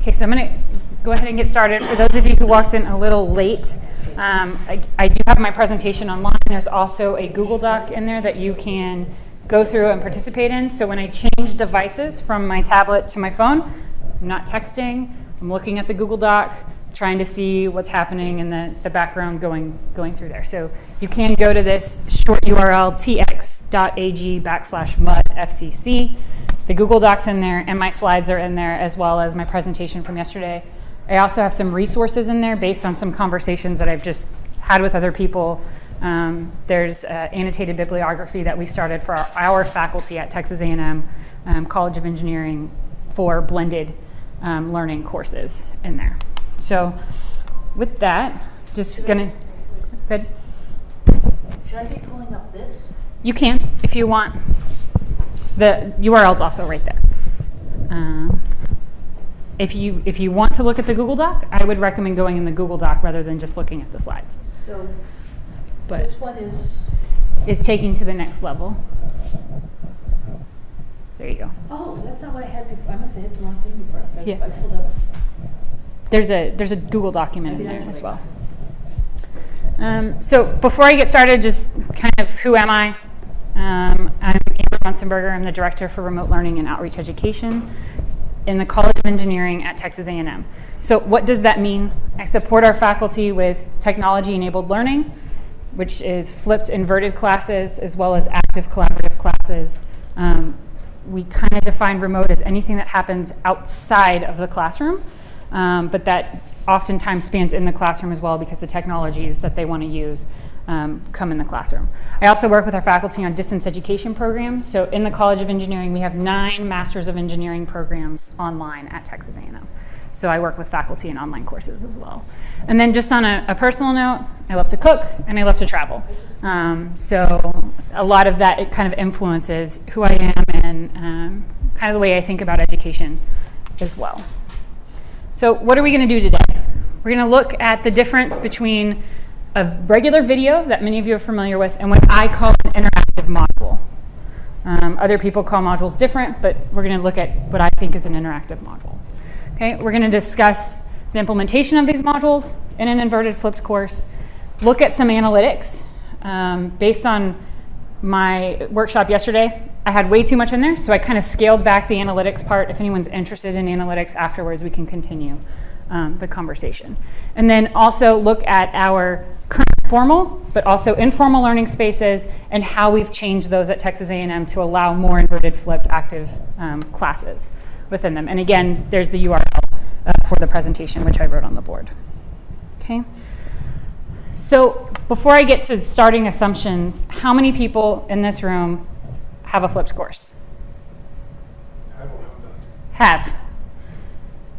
Okay, so I'm going to go ahead and get started. For those of you who walked in a little late, I do have my presentation online. There's also a Google Doc in there that you can go through and participate in. So when I change devices from my tablet to my phone, I'm not texting. I'm looking at the Google Doc, trying to see what's happening in the background going through there. So you can go to this short URL, tx.ag/mudfcc. The Google Doc's in there, and my slides are in there, as well as my presentation from yesterday. I also have some resources in there based on some conversations that I've just had with other people. There's annotated bibliography that we started for our faculty at Texas A&M College of Engineering for blended learning courses in there. So with that, just gonna, good. Should I be pulling up this? You can, if you want. The URL's also right there. If you want to look at the Google Doc, I would recommend going in the Google Doc rather than just looking at the slides. So But this one is... it's taking to the next level. There you go. Oh, that's not what I had before. I must have hit the wrong thing before. I pulled up. There's a Google document Maybe in there as right. well. So before I get started, just kind of who am I? I'm Muenzenberger. I'm the Director for Remote Learning and Outreach Education in the College of Engineering at Texas A&M. So what does that mean? I support our faculty with technology-enabled learning, which is flipped inverted classes as well as active collaborative classes. We kind of define remote as anything that happens outside of the classroom, but that oftentimes spans in the classroom as well because the technologies that they want to use come in the classroom. I also work with our faculty on distance education programs. So in the College of Engineering, we have 9 Masters of Engineering programs online at Texas A&M. So I work with faculty in online courses as well. And then just on a personal note, I love to cook and I love to travel. So a lot of that, it kind of influences who I am and kind of the way I think about education as well. So what are we going to do today? We're going to look at the difference between a regular video that many of you are familiar with and what I call an interactive module. Other people call modules different, but we're going to look at what I think is an interactive module. Okay, we're going to discuss the implementation of these modules in an inverted flipped course, look at some analytics. Based on my workshop yesterday, I had way too much in there, so I kind of scaled back the analytics part. If anyone's interested in analytics afterwards, we can continue the conversation. And then also look at our current formal, but also informal learning spaces and how we've changed those at Texas A&M to allow more inverted flipped active classes within them. And again, there's the URL for the presentation, which I wrote on the board. Okay. So before I get to the starting assumptions, how many people in this room have a flipped course? Have.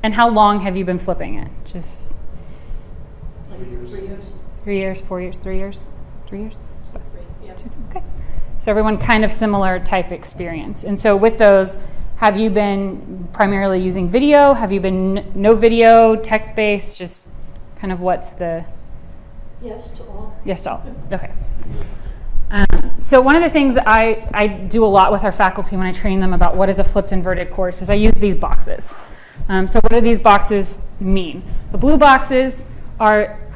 And how long have you been flipping it? Just 3 years. 3 years, 4 years, 3 years? 3 years? 3, yeah. Okay. So everyone kind of similar type experience. And so with those, have you been primarily using video? Have you been no video, text-based? Just kind of what's the... Yes to all. Yes to all. Okay. So one of the things I do a lot with our faculty when I train them about what is a flipped inverted course is I use these boxes. So what do these boxes mean? The blue boxes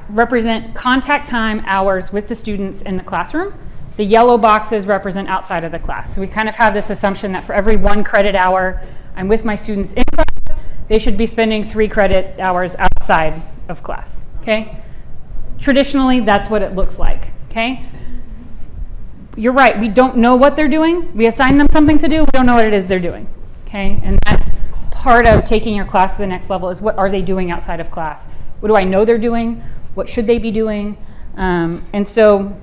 represent contact time hours with the students in the classroom. The yellow boxes represent outside of the class. So we kind of have this assumption that for every 1 credit hour I'm with my students in class, they should be spending 3 credit hours outside of class, okay? Traditionally, that's what it looks like, okay? You're right, we don't know what they're doing. We assign them something to do, we don't know what it is they're doing, okay? And that's part of taking your class to the next level is what are they doing outside of class? What do I know they're doing? What should they be doing? And so,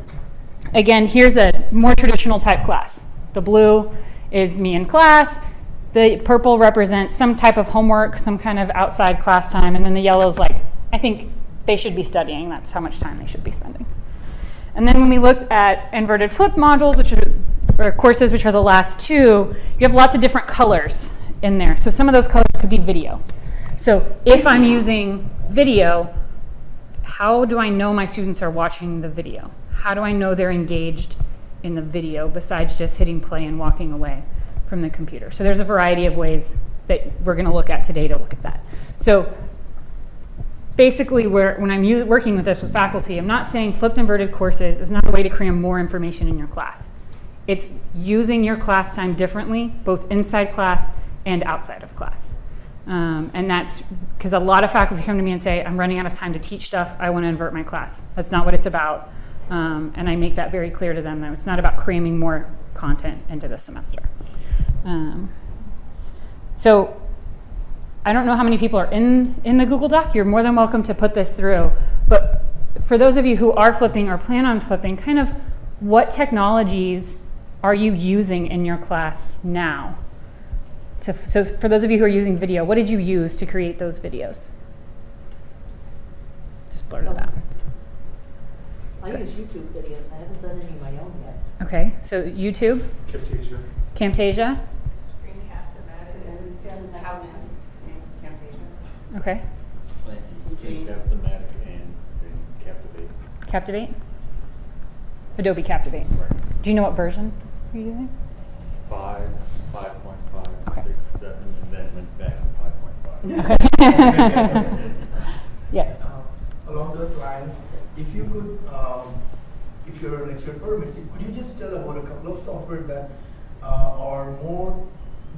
again, here's a more traditional type class. The blue is me in class. The purple represents some type of homework, some kind of outside class time. And then the yellow is like, I think they should be studying. That's how much time they should be spending. And then when we looked at inverted flip modules, or courses, which are the last 2, you have lots of different colors in there. So some of those colors could be video. So if I'm using video, how do I know my students are watching the video? How do I know they're engaged in the video besides just hitting play and walking away from the computer? So there's a variety of ways that we're going to look at today to look at that. So basically, when I'm working with this with faculty, I'm not saying flipped inverted courses is not a way to cram more information in your class. It's using your class time differently, both inside class and outside of class. And that's because a lot of faculty come to me and say, I'm running out of time to teach stuff, I want to invert my class. That's not what it's about. And I make that very clear to them, that it's not about cramming more content into the semester. So I don't know how many people are in the Google Doc. You're more than welcome to put this through. But for those of you who are flipping or plan on flipping, kind of what technologies are you using in your class now? So for those of you who are using video, what did you use to create those videos? Just blurt it out. I use YouTube videos. I haven't done any of my own yet. Okay, so YouTube? Camtasia? Okay. Screencast-O-Matic and Captivate. Captivate? Adobe Captivate. Right. Do you know what version you're using? 5, 5.5, Okay. 6, 7, and then went back to 5.5. Okay. Yeah. Along those lines, if you could, if your lecture permits, could you just tell about a couple of software that are more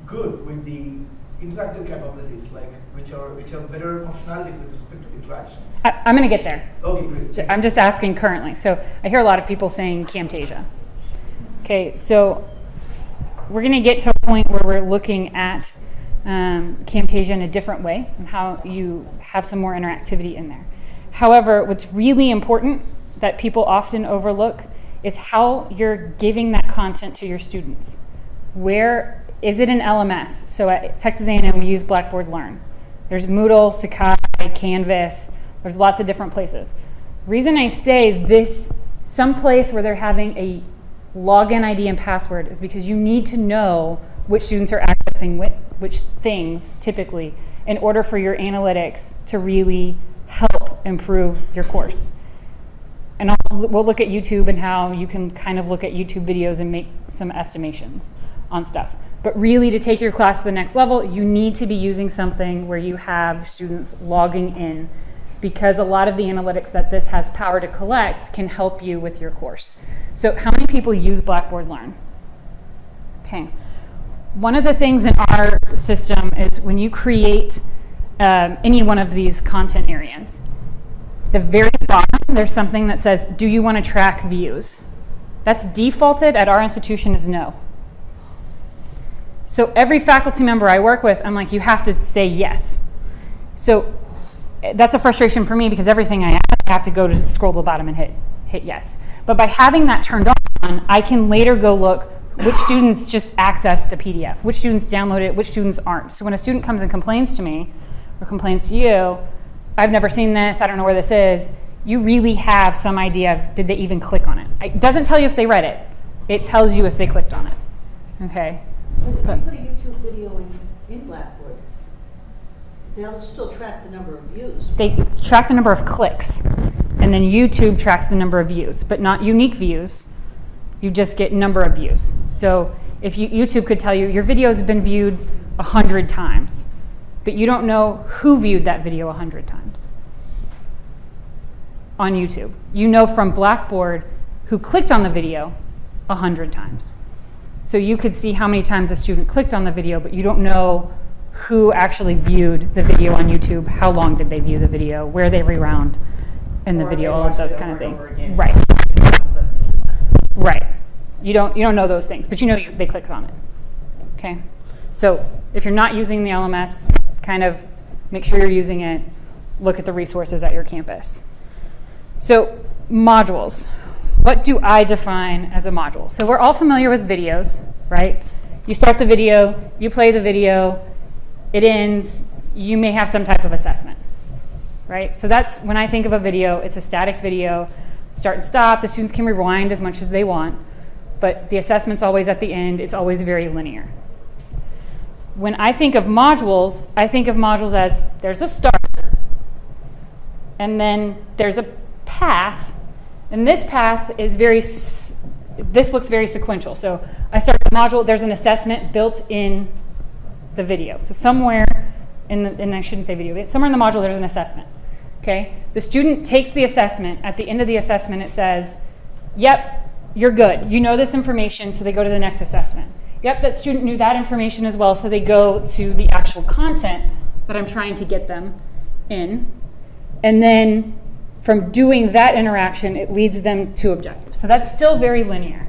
good with the interactive capabilities, like which have better functionalities with respect to interaction? I'm going to get there. Okay, great. I'm just asking currently. So I hear a lot of people saying Camtasia. Okay, so we're going to get to a point where we're looking at Camtasia in a different way and how you have some more interactivity in there. However, what's really important that people often overlook is how you're giving that content to your students. Where is it an LMS? So at Texas A&M, we use Blackboard Learn. There's Moodle, Sakai, Canvas. There's lots of different places. Reason I say this, someplace where they're having a login ID and password, is because you need to know which students are accessing which things typically in order for your analytics to really help improve your course. And we'll look at YouTube and how you can kind of look at YouTube videos and make some estimations on stuff. But really, to take your class to the next level, you need to be using something where you have students logging in, because a lot of the analytics that this has power to collect can help you with your course. So how many people use Blackboard Learn? Okay. One of the things in our system is when you create any one of these content areas, the very bottom, there's something that says, do you want to track views? That's defaulted at our institution as no. So every faculty member I work with, I'm like, you have to say yes. So that's a frustration for me, because everything I have to go to scroll to the bottom and hit yes. But by having that turned on, I can later go look which students just accessed a PDF, which students download it, which students aren't. So when a student comes and complains to me or complains to you, I've never seen this, I don't know where this is, you really have some idea of, did they even click on it? It doesn't tell you if they read it. It tells you if they clicked on it. Okay? But if you put a YouTube video in Blackboard, they'll still track the number of views. They track the number of clicks, and then YouTube tracks the number of views, but not unique views. You just get number of views. So if YouTube could tell you your video has been viewed 100 times, but you don't know who viewed that video 100 times on YouTube. You know from Blackboard who clicked on the video 100 times. So you could see how many times a student clicked on the video, but you don't know who actually viewed the video on YouTube, how long did they view the video, where they rewound in the video, all of those kind of things. Right. Right. You don't know those things, but you know they clicked on it. Okay? So if you're not using the LMS, kind of make sure you're using it. Look at the resources at your campus. So modules. What do I define as a module? So we're all familiar with videos, right? You start the video, you play the video, it ends, you may have some type of assessment, right? So that's, when I think of a video, it's a static video, start and stop. The students can rewind as much as they want, but the assessment's always at the end. It's always very linear. When I think of modules as there's a start, and then there's a path, and this path is this looks very sequential. So I start the module, there's an assessment built in the video. So somewhere and I shouldn't say video, somewhere in the module there's an assessment. Okay? The student takes the assessment. At the end of the assessment, it says, yep, you're good. You know this information, so they go to the next assessment. Yep, that student knew that information as well, so they go to the actual content that I'm trying to get them in. And then from doing that interaction, it leads them to objectives. So that's still very linear.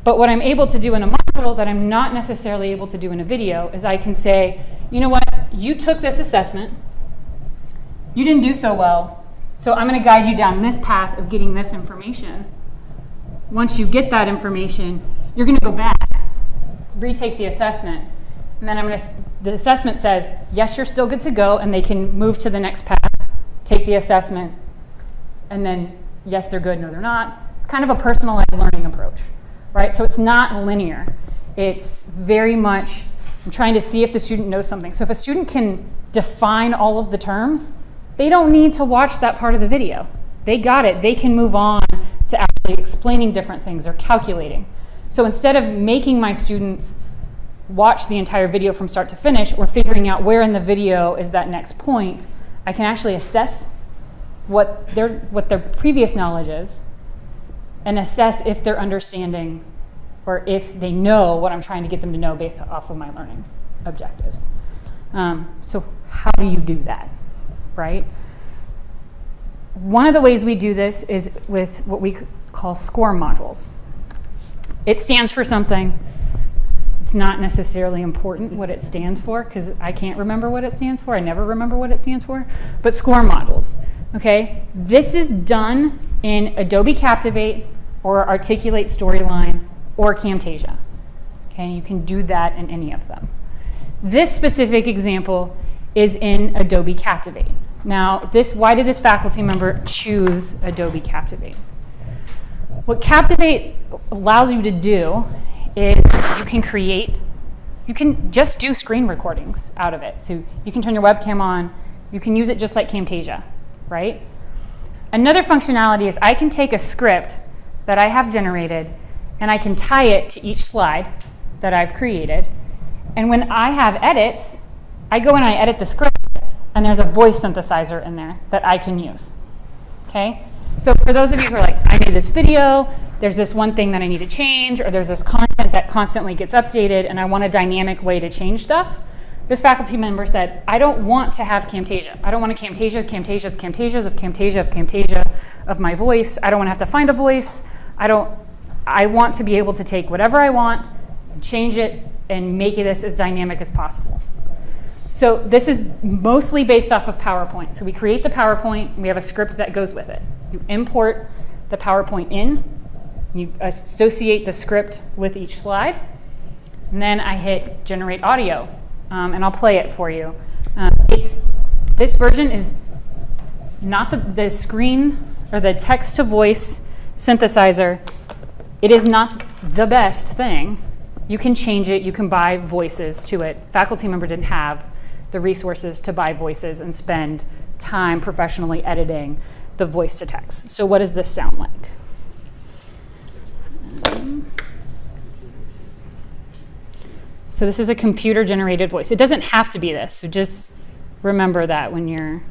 But what I'm able to do in a module that I'm not necessarily able to do in a video is I can say, you know what, you took this assessment, you didn't do so well, so I'm going to guide you down this path of getting this information. Once you get that information, you're going to go back, retake the assessment, and then the assessment says, yes, you're still good to go, and they can move to the next path, take the assessment, and then, yes, they're good, no, they're not. It's kind of a personalized learning approach, right? So it's not linear. It's very much, I'm trying to see if the student knows something. So if a student can define all of the terms, they don't need to watch that part of the video. They got it. They can move on to actually explaining different things or calculating. So instead of making my students watch the entire video from start to finish or figuring out where in the video is that next point, I can actually assess what their previous knowledge is and assess if they're understanding or if they know what I'm trying to get them to know based off of my learning objectives. So how do you do that, right? One of the ways we do this is with what we call SCORE modules. It stands for something. It's not necessarily important what it stands for because I can't remember what it stands for. I never remember what it stands for. But SCORE modules, okay? This is done in Adobe Captivate or Articulate Storyline or Camtasia, okay? You can do that in any of them. This specific example is in Adobe Captivate. Now, why did this faculty member choose Adobe Captivate? What Captivate allows you to do is you can just do screen recordings out of it. So you can turn your webcam on, you can use it just like Camtasia, right? Another functionality is I can take a script that I have generated and I can tie it to each slide that I've created. And when I have edits, I go and I edit the script and there's a voice synthesizer in there that I can use, okay? So for those of you who are like, I made this video, there's this one thing that I need to change, or there's this content that constantly gets updated and I want a dynamic way to change stuff, this faculty member said, I don't want to have Camtasia. I don't want a Camtasia of my voice. I don't want to have to find a voice. I want to be able to take whatever I want, change it, and make this as dynamic as possible. So this is mostly based off of PowerPoint. So we create the PowerPoint, and we have a script that goes with it. You import the PowerPoint in, you associate the script with each slide, and then I hit generate audio, and I'll play it for you. This version is not the screen or the text to voice synthesizer. It is not the best thing. You can change it, you can buy voices to it. Faculty member didn't have the resources to buy voices and spend time professionally editing the voice to text. So what does this sound like? So this is a computer generated voice. It doesn't have to be this, so just remember that when you're...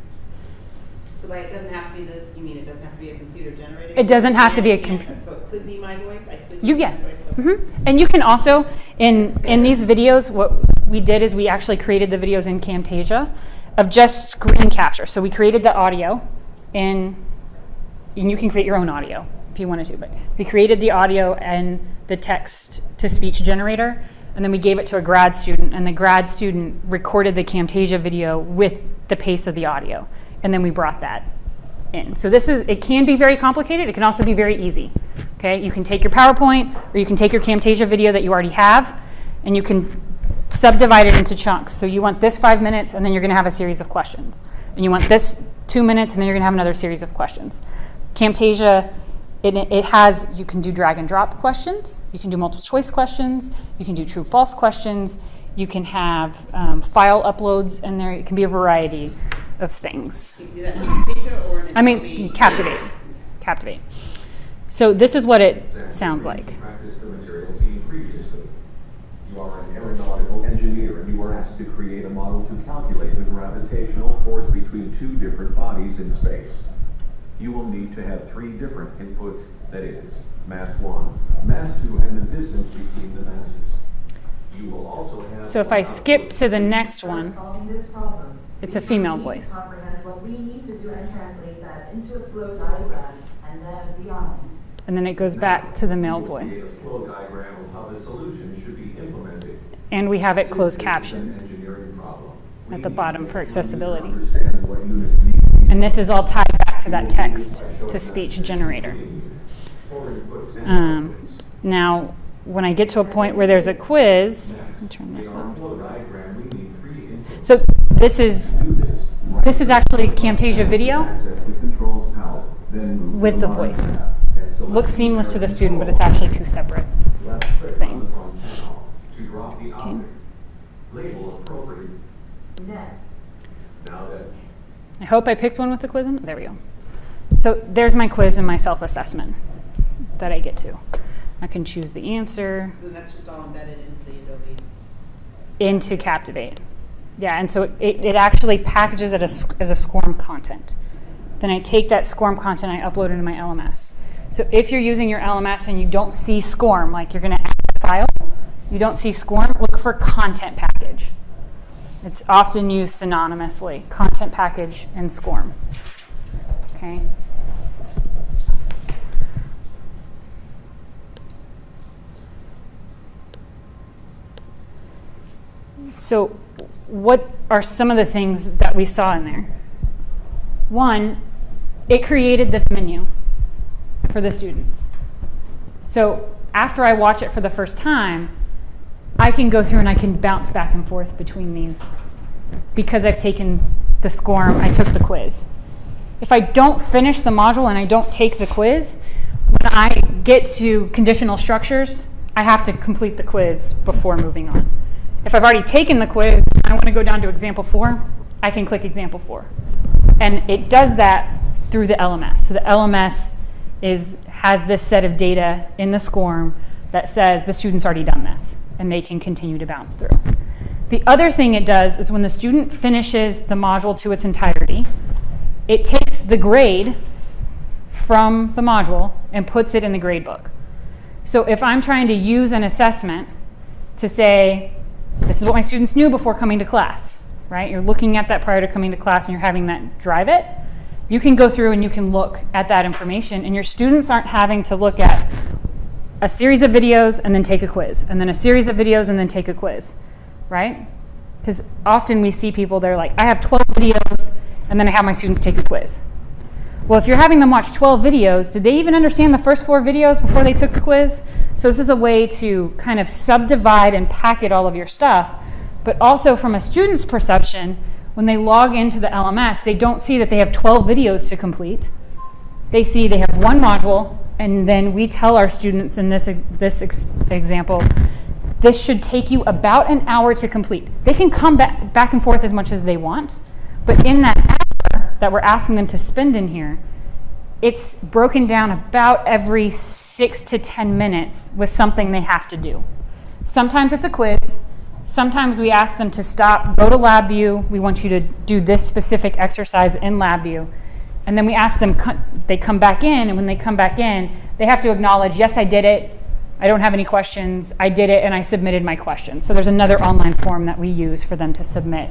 So like it doesn't have to be this, you mean it doesn't have to be a computer generated? It doesn't have to be a computer. So it could be my voice? I could You use yeah. my voice? Mm-hmm. And you can also, in these videos, what we did is we actually created the videos in Camtasia of just screen capture. So we created the audio and you can create your own audio if you wanted to, but we created the audio and the text to speech generator, and then we gave it to a grad student, and the grad student recorded the Camtasia video with the pace of the audio, and then we brought that in. So it can be very complicated. It can also be very easy. Okay, you can take your PowerPoint or you can take your Camtasia video that you already have, and you can subdivide it into chunks. So you want this 5 minutes, and then you're going to have a series of questions, and you want this 2 minutes, and then you're going to have another series of questions. Camtasia, you can do drag and drop questions, you can do multiple choice questions, you can do true false questions, you can have file uploads in there. It can be a variety of things. You can do that in Camtasia or in Adobe? Captivate. So this is what it sounds like. Practice the materials seen previously. You are an aeronautical engineer and you model to calculate the gravitational force between two different bodies in space. You will need to have three different inputs, that is, mass 1, mass 2, and the distance between the masses. You will also have... So if I skip to the next one, Solving this problem, it's a female voice. comprehend what we need to do and translate that into a flow diagram, and then beyond. And then it goes back to the male You will create voice. a flow diagram of how the solution should be implemented. And we have it Since closed this is an captioned engineering problem, we at the need bottom to for make sure accessibility. users understand what units need to be And this is all tied back to that text to speech generator. Now, when I get to a point where there's a quiz, let me turn this off. So this is actually Camtasia video with the voice. Looks seamless to the student, but it's actually two separate things. Okay. Next, I hope I picked one with the quiz in it. There we go. So there's my quiz and my self-assessment that I get to. I can choose the answer So that's just all embedded into the Adobe. into Captivate. Yeah, and so it actually packages it as a SCORM content. Then I take that SCORM content and I upload it into my LMS. So if you're using your LMS and you don't see SCORM, like you're going to add a file, you don't see SCORM, look for content package. It's often used synonymously, content package and SCORM. Okay. So what are some of the things that we saw in there? One, it created this menu for the students. So after I watch it for the first time, I can go through and I can bounce back and forth between these because I've taken the SCORM, I took the quiz. If I don't finish the module and I don't take the quiz, when I get to conditional structures, I have to complete the quiz before moving on. If I've already taken the quiz and I want to go down to example 4, I can click example 4. And it does that through the LMS. So the LMS has this set of data in the SCORM that says the student's already done this, and they can continue to bounce through. The other thing it does is when the student finishes the module to its entirety, it takes the grade from the module and puts it in the gradebook. So if I'm trying to use an assessment to say, this is what my students knew before coming to class, right? You're looking at that prior to coming to class and you're having that drive it. You can go through and you can look at that information, and your students aren't having to look at a series of videos and then take a quiz, and then a series of videos and then take a quiz, right? Because often we see people, they're like, I have 12 videos and then I have my students take a quiz. Well, if you're having them watch 12 videos, did they even understand the first 4 videos before they took the quiz? So this is a way to kind of subdivide and packet all of your stuff, but also from a student's perception, when they log into the LMS, they don't see that they have 12 videos to complete. They see they have one module, and then we tell our students in this example, this should take you about an hour to complete. They can come back and forth as much as they want, but in that hour that we're asking them to spend in here, it's broken down about every 6 to 10 minutes with something they have to do. Sometimes it's a quiz. Sometimes we ask them to stop, go to LabVIEW. We want you to do this specific exercise in LabVIEW. And then we ask them, they come back in, and when they come back in, they have to acknowledge, yes, I did it. I don't have any questions. I did it, and I submitted my questions. So there's another online form that we use for them to submit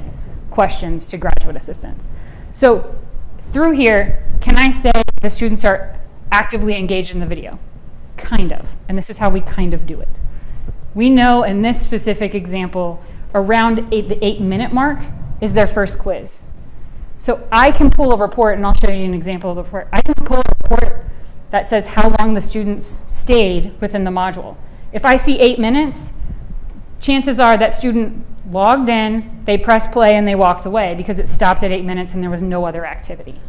questions to graduate assistants. So through here, can I say the students are actively engaged in the video? Kind of. And this is how we kind of do it. We know in this specific example, around the 8-minute mark is their first quiz. So I can pull a report, and I'll show you an example of the report. I can pull a report that says how long the students stayed within the module. If I see 8 minutes, chances are that student logged in, they pressed play, and they walked away because it stopped at 8 minutes and there was no other activity.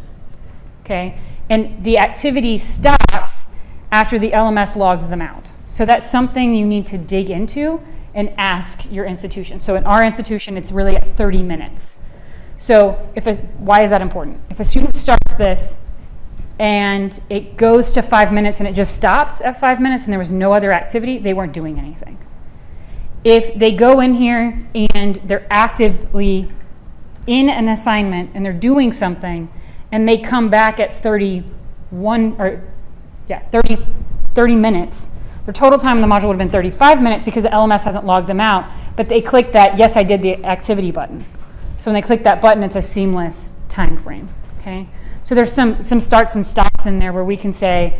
Okay? And the activity stops after the LMS logs them out. So that's something you need to dig into and ask your institution. So in our institution, it's really at 30 minutes. So why is that important? If a student starts this and it goes to 5 minutes and it just stops at 5 minutes and there was no other activity, they weren't doing anything. if they go in here and they're actively in an assignment and they're doing something and they come back at 30 minutes, their total time in the module would have been 35 minutes because the LMS hasn't logged them out, but they click that yes I did the activity button. So when they click that button, it's a seamless time frame. Okay? So there's some starts and stops in there where we can say,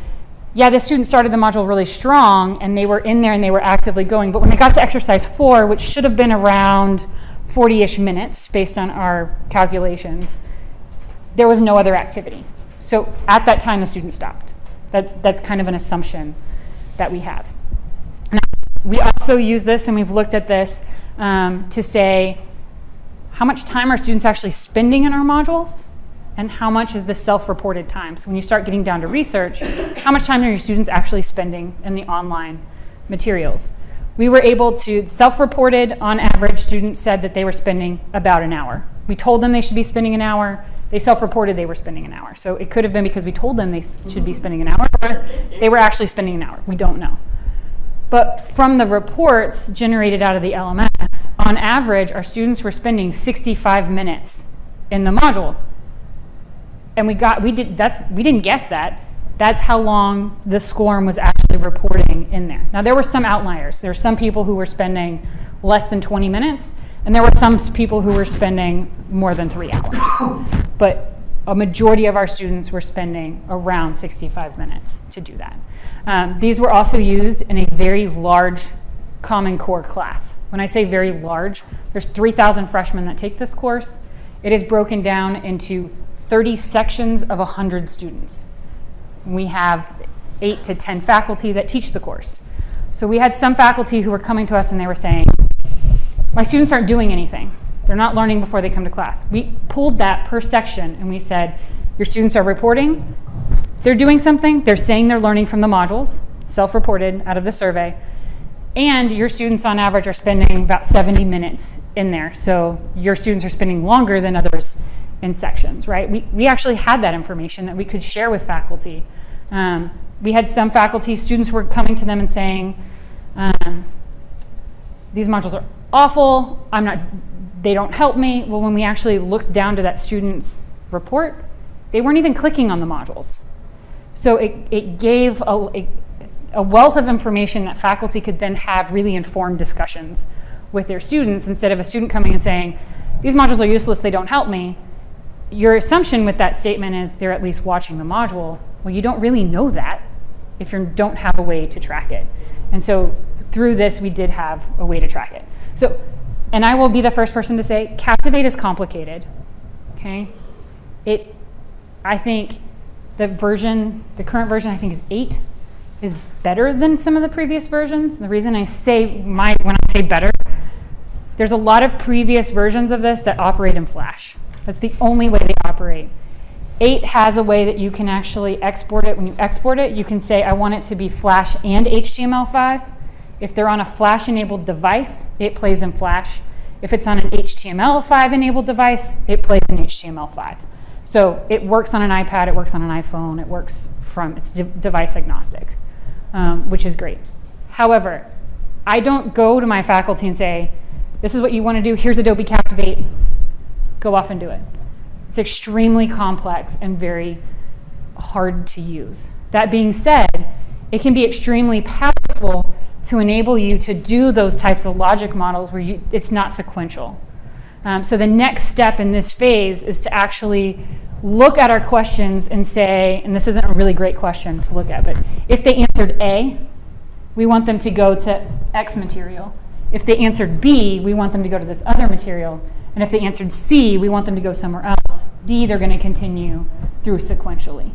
yeah, the student started the module really strong and they were in there and they were actively going, but when they got to exercise 4, which should have been around 40-ish minutes based on our calculations, there was no other activity. So at that time, the student stopped. That's kind of an assumption that we have. Now, we also use this, and we've looked at this to say how much time are students actually spending in our modules and how much is the self-reported time. So when you start getting down to research, how much time are your students actually spending in the online materials? We were able to, self-reported, on average, students said that they were spending about an hour. We told them they should be spending an hour. They self-reported they were spending an hour. So it could have been because we told them they should be spending an hour, or they were actually spending an hour. We don't know. But from the reports generated out of the LMS, on average, our students were spending 65 minutes in the module. And we didn't guess that. That's how long the SCORM was actually reporting in there. Now, there were some outliers. There were some people who were spending less than 20 minutes, and there were some people who were spending more than 3 hours. But a majority of our students were spending around 65 minutes to do that. These were also used in a very large Common Core class. When I say very large, there's 3,000 freshmen that take this course. It is broken down into 30 sections of 100 students. We have 8 to 10 faculty that teach the course. So we had some faculty who were coming to us and they were saying, my students aren't doing anything. They're not learning before they come to class. We pulled that per section and we said, your students are reporting, they're doing something, they're saying they're learning from the modules, self-reported out of the survey, and your students on average are spending about 70 minutes in there. So your students are spending longer than others in sections, right? We actually had that information that we could share with faculty. We had some faculty, students were coming to them and saying, these modules are awful, they don't help me. Well, when we actually looked down to that student's report, they weren't even clicking on the modules. So it gave a wealth of information that faculty could then have really informed discussions with their students instead of a student coming and saying, these modules are useless, they don't help me. Your assumption with that statement is they're at least watching the module. Well, you don't really know that if you don't have a way to track it. And so through this, we did have a way to track it. So, and I will be the first person to say, Captivate is complicated, okay? I think the current version, I think is 8, is better than some of the previous versions. The reason I say when I say better, there's a lot of previous versions of this that operate in Flash. That's the only way they operate. 8 has a way that you can actually export it. When you export it, you can say, I want it to be Flash and HTML5. If they're on a Flash-enabled device, it plays in Flash. If it's on an HTML5-enabled device, it plays in HTML5. So it works on an iPad, it works on an iPhone, it's device agnostic, which is great. However, I don't go to my faculty and say, this is what you want to do, here's Adobe Captivate, go off and do it. It's extremely complex and very hard to use. That being said, it can be extremely powerful to enable you to do those types of logic models where it's not sequential. So the next step in this phase is to actually look at our questions and say, and this isn't a really great question to look at, but if they answered A, we want them to go to X material. If they answered B, we want them to go to this other material. And if they answered C, we want them to go somewhere else. D, they're going to continue through sequentially.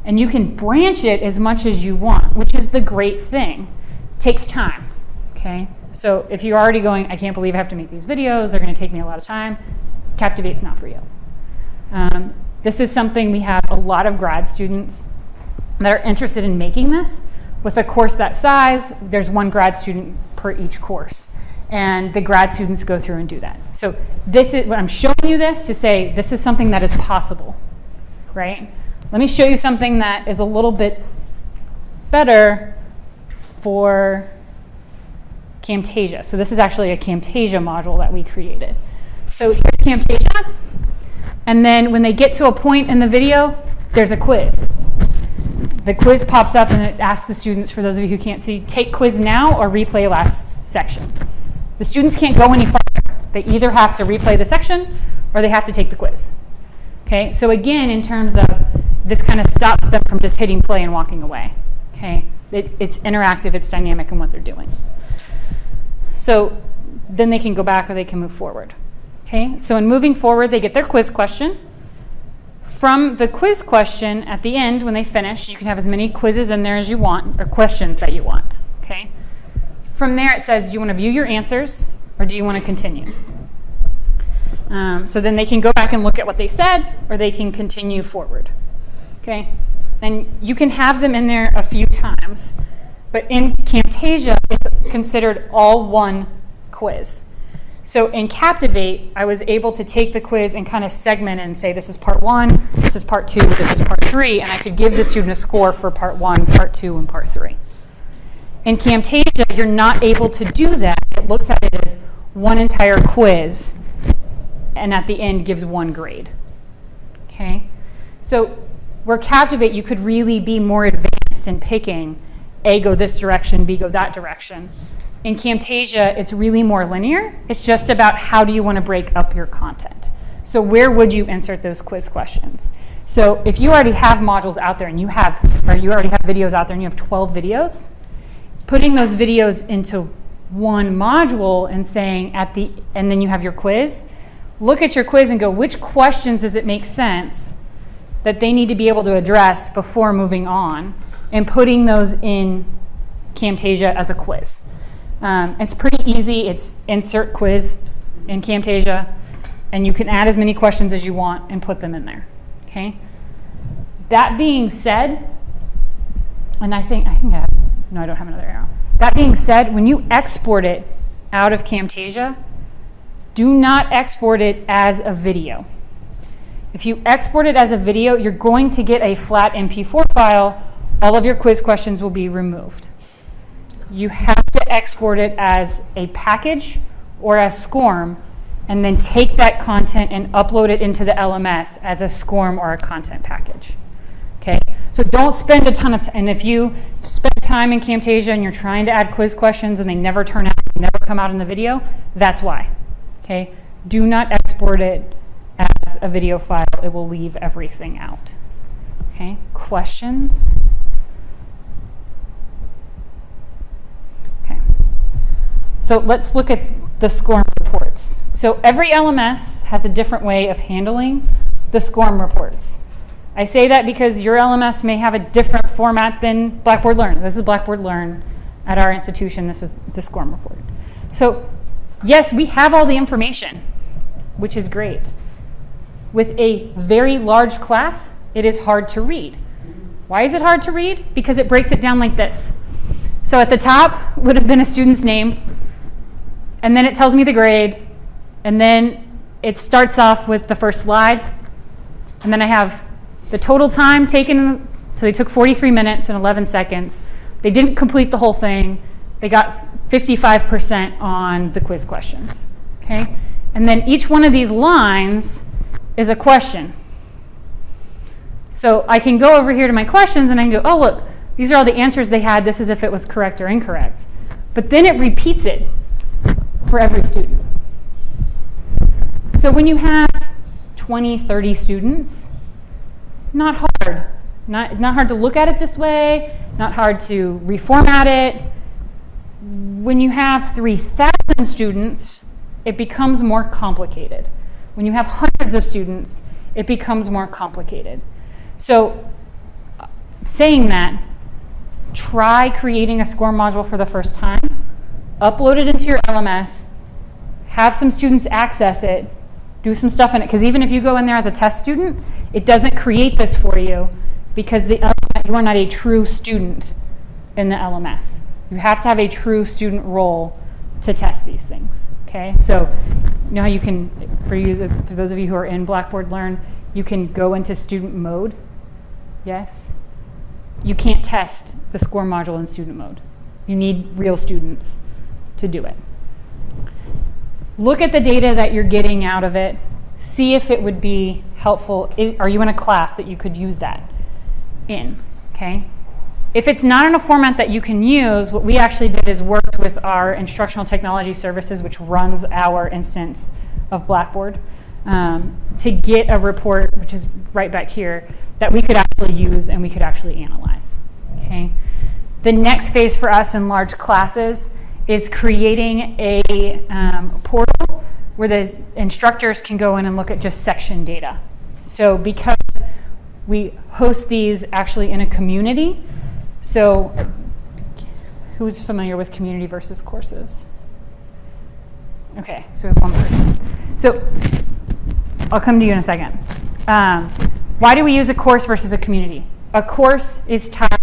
And you can branch it as much as you want, which is the great thing. It takes time, okay? So if you're already going, I can't believe I have to make these videos, they're going to take me a lot of time, Captivate's not for you. This is something we have a lot of grad students that are interested in making this. With a course that size, there's one grad student per each course. And the grad students go through and do that. So this is what I'm showing you this to say this is something that is possible, right? Let me show you something that is a little bit better for Camtasia. So this is actually a Camtasia module that we created. So here's Camtasia. And then when they get to a point in the video, there's a quiz. The quiz pops up and it asks the students, for those of you who can't see, take quiz now or replay last section. The students can't go any farther. They either have to replay the section or they have to take the quiz. Okay, so again, in terms of this kind of stops them from just hitting play and walking away. Okay, it's interactive, it's dynamic in what they're doing. So then they can go back or they can move forward. Okay, so in moving forward, they get their quiz question. From the quiz question at the end, when they finish, you can have as many quizzes in there as you want, or questions that you want. Okay. From there, it says, do you want to view your answers, or do you want to continue? So then they can go back and look at what they said, or they can continue forward. Okay. And you can have them in there a few times, but in Camtasia, it's considered all one quiz. So in Captivate, I was able to take the quiz and kind of segment it and say, this is part 1, this is part 2, this is part 3, and I could give the student a score for part 1, part 2, and part 3. In Camtasia, you're not able to do that. It looks at it as one entire quiz, and at the end gives one grade. Okay? So where Captivate, you could really be more advanced in picking A, go this direction, B, go that direction. In Camtasia, it's really more linear. It's just about how do you want to break up your content. So where would you insert those quiz questions? So if you already have modules out there and you already have videos out there and you have 12 videos, putting those videos into one module and saying and then you have your quiz, look at your quiz and go, which questions does it make sense that they need to be able to address before moving on, and putting those in Camtasia as a quiz. It's pretty easy. It's insert quiz in Camtasia, and you can add as many questions as you want and put them in there. Okay. That being said, and I don't have another arrow. That being said, when you export it out of Camtasia, do not export it as a video. If you export it as a video, you're going to get a flat MP4 file. All of your quiz questions will be removed. You have to export it as a package or as SCORM, and then take that content and upload it into the LMS as a SCORM or a content package. Okay? So don't spend a ton of time. And if you spend time in Camtasia and you're trying to add quiz questions and they never turn out, they never come out in the video, that's why. Okay? Do not export it as a video file. It will leave everything out. Okay? Questions? So let's look at the SCORM reports. So every LMS has a different way of handling the SCORM reports. I say that because your LMS may have a different format than Blackboard Learn. This is Blackboard Learn at our institution. This is the SCORM report. So yes, we have all the information, which is great. With a very large class, it is hard to read. Why is it hard to read? Because it breaks it down like this. So at the top would have been a student's name, and then it tells me the grade, and then it starts off with the first slide, and then I have the total time taken. So they took 43 minutes and 11 seconds. They didn't complete the whole thing. They got 55% on the quiz questions. Okay? And then each one of these lines is a question. So I can go over here to my questions and I can go, oh, look, these are all the answers they had. This is if it was correct or incorrect. But then it repeats it for every student. So when you have 20, 30 students, not hard. Not hard to look at it this way, not hard to reformat it. When you have 3,000 students, it becomes more complicated. When you have hundreds of students, it becomes more complicated. So saying that, try creating a SCORM module for the first time, upload it into your LMS, have some students access it, do some stuff in it, because even if you go in there as a test student, it doesn't create this for you because you are not a true student in the LMS. You have to have a true student role to test these things. Okay, so you know how you can, for those of you who are in Blackboard Learn, you can go into student mode. Yes, you can't test the SCORM module in student mode. You need real students to do it. Look at the data that you're getting out of it. See if it would be helpful. Are you in a class that you could use that in? Okay. If it's not in a format that you can use, what we actually did is worked with our instructional technology services, which runs our instance of Blackboard, to get a report, which is right back here, that we could actually use and we could actually analyze. Okay. The next phase for us in large classes is creating a portal where the instructors can go in and look at just section data. So because we host these actually in a community, so who's familiar with community versus courses? Okay, so we have one person. So I'll come to you in a second. Why do we use a course versus a community? A course is tied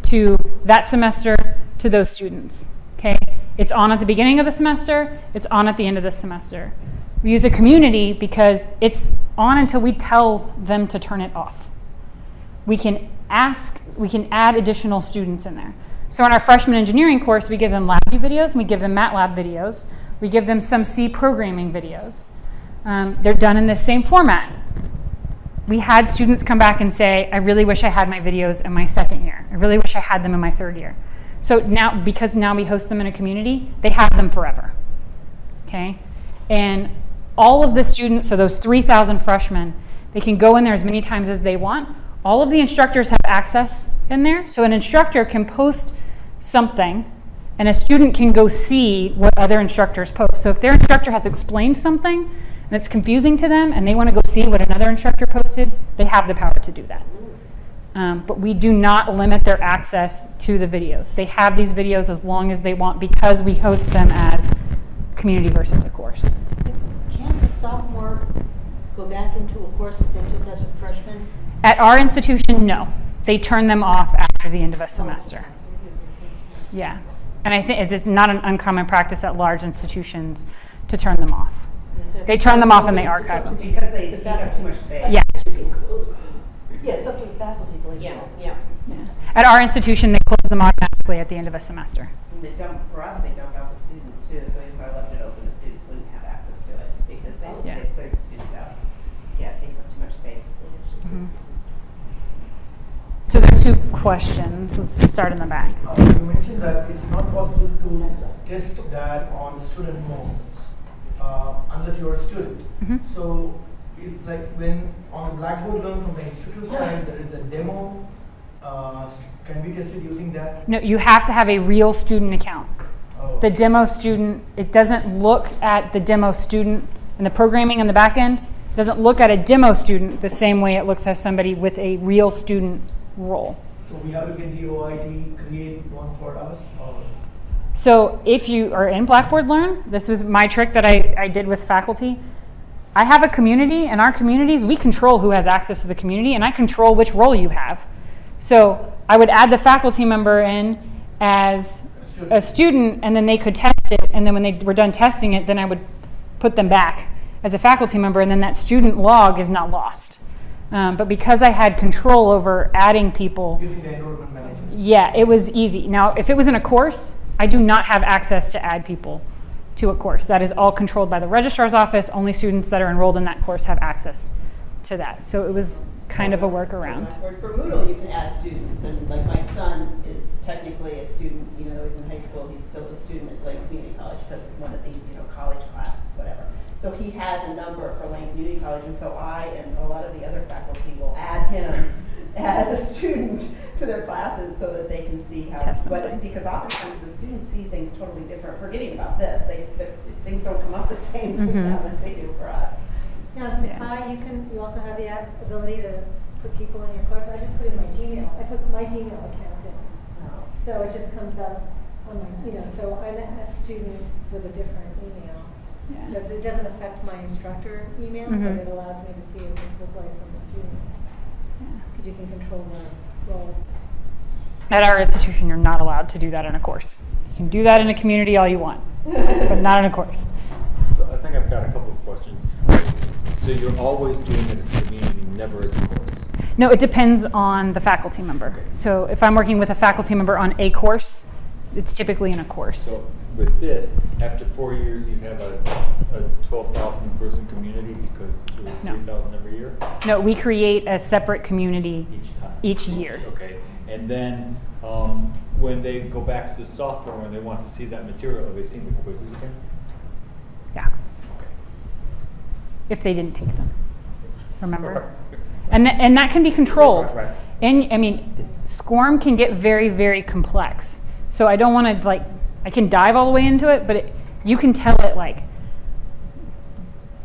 to that semester to those students. Okay, it's on at the beginning of the semester, it's on at the end of the semester. We use a community because it's on until we tell them to turn it off. We can add additional students in there. So in our freshman engineering course, we give them LabVIEW videos, and we give them MATLAB videos, we give them some C programming videos. They're done in the same format. We had students come back and say, I really wish I had my videos in my second year. I really wish I had them in my third year. So now, because now we host them in a community, they have them forever, okay? And all of the students, so those 3,000 freshmen, they can go in there as many times as they want. All of the instructors have access in there. So an instructor can post something, and a student can go see what other instructors post. So if their instructor has explained something, and it's confusing to them, and they want to go see what another instructor posted, they have the power to do that. But we do not limit their access to the videos. They have these videos as long as they want because we host them as community versus a course. Can the sophomore go back into a course that they took as a freshman? At our institution, no. They turn them off after the end of a semester. Yeah. And I think it's not an uncommon practice at large institutions to turn them off. They turn them off and they archive them. Because they take up too much space. Yeah. You can close them. Yeah, it's up to the faculty to leave. Yeah. At our institution, they close them automatically at the end of a semester. And they dump, for us, they dump out the students too, so if I left it open, the students wouldn't have access to it because they cleared the students out. Yeah, it takes up too much space. Mm-hmm. So there's two questions. Let's start in the back. You mentioned that it's not possible to test that on the student modes unless you're a student. Mm-hmm. So, like when on the Blackboard Learn from the institute side, there is a demo. Can we test it using that? No, you have to have a real student account. Oh. The demo student, it doesn't look at the demo student and the programming on the back end. It doesn't look at a demo student the same way it looks at somebody with a real student role. So we have to get the OIT, create one for us? Or? So if you are in Blackboard Learn, this was my trick that I did with faculty. I have a community, and our communities, we control who has access to the community, and I control which role you have. So I would add the faculty member in as a student, and then they could test it, and then when they were done testing it, then I would put them back as a faculty member, and then that student log is not lost. But because I had control over adding people, Using the enrollment management. yeah, it was easy. Now, if it was in a course, I do not have access to add people to a course. That is all controlled by the registrar's office. Only students that are enrolled in that course have access to that. So it was kind of a workaround. Or for Moodle, you can add students, and like my son is technically a student, even though he's in high school, he's still a student at Lane Community College because of one of these, college classes, whatever. So he has a number for Lane Community College, and so I and a lot of the other faculty will add him as a student to their classes so that they can see how, Test something. because oftentimes the students see things totally different. Forgetting about this, things don't come up the same for them as they do for us. Now, in Sakai, you also have the ability to put people in your course. I just put in my Gmail. I put my Gmail account in. So it just comes up on my, so I'm a student with a different email. Yeah. So it doesn't affect my instructor email, but it allows me to see what things look like from a student. Because you can control the role. At our institution, you're not allowed to do that in a course. You can do that in a community all you want, but not in a course. So I think I've got a couple of questions. So you're always doing it as a community, never as a course? No, it depends on the faculty member. Okay. So if I'm working with a faculty member on a course, It's typically in a course. So with this, after 4 years, you have a 12,000 person community because it was No. 3,000 every year No, we create a separate community each time? each year. Okay, and then when they go back to sophomore and they want to see that material, are they seeing the quizzes again? Yeah. If they didn't take them, remember? And that can be controlled. Right. And I mean, SCORM can get very, very complex. So I don't want to I can dive all the way into it, but you can tell it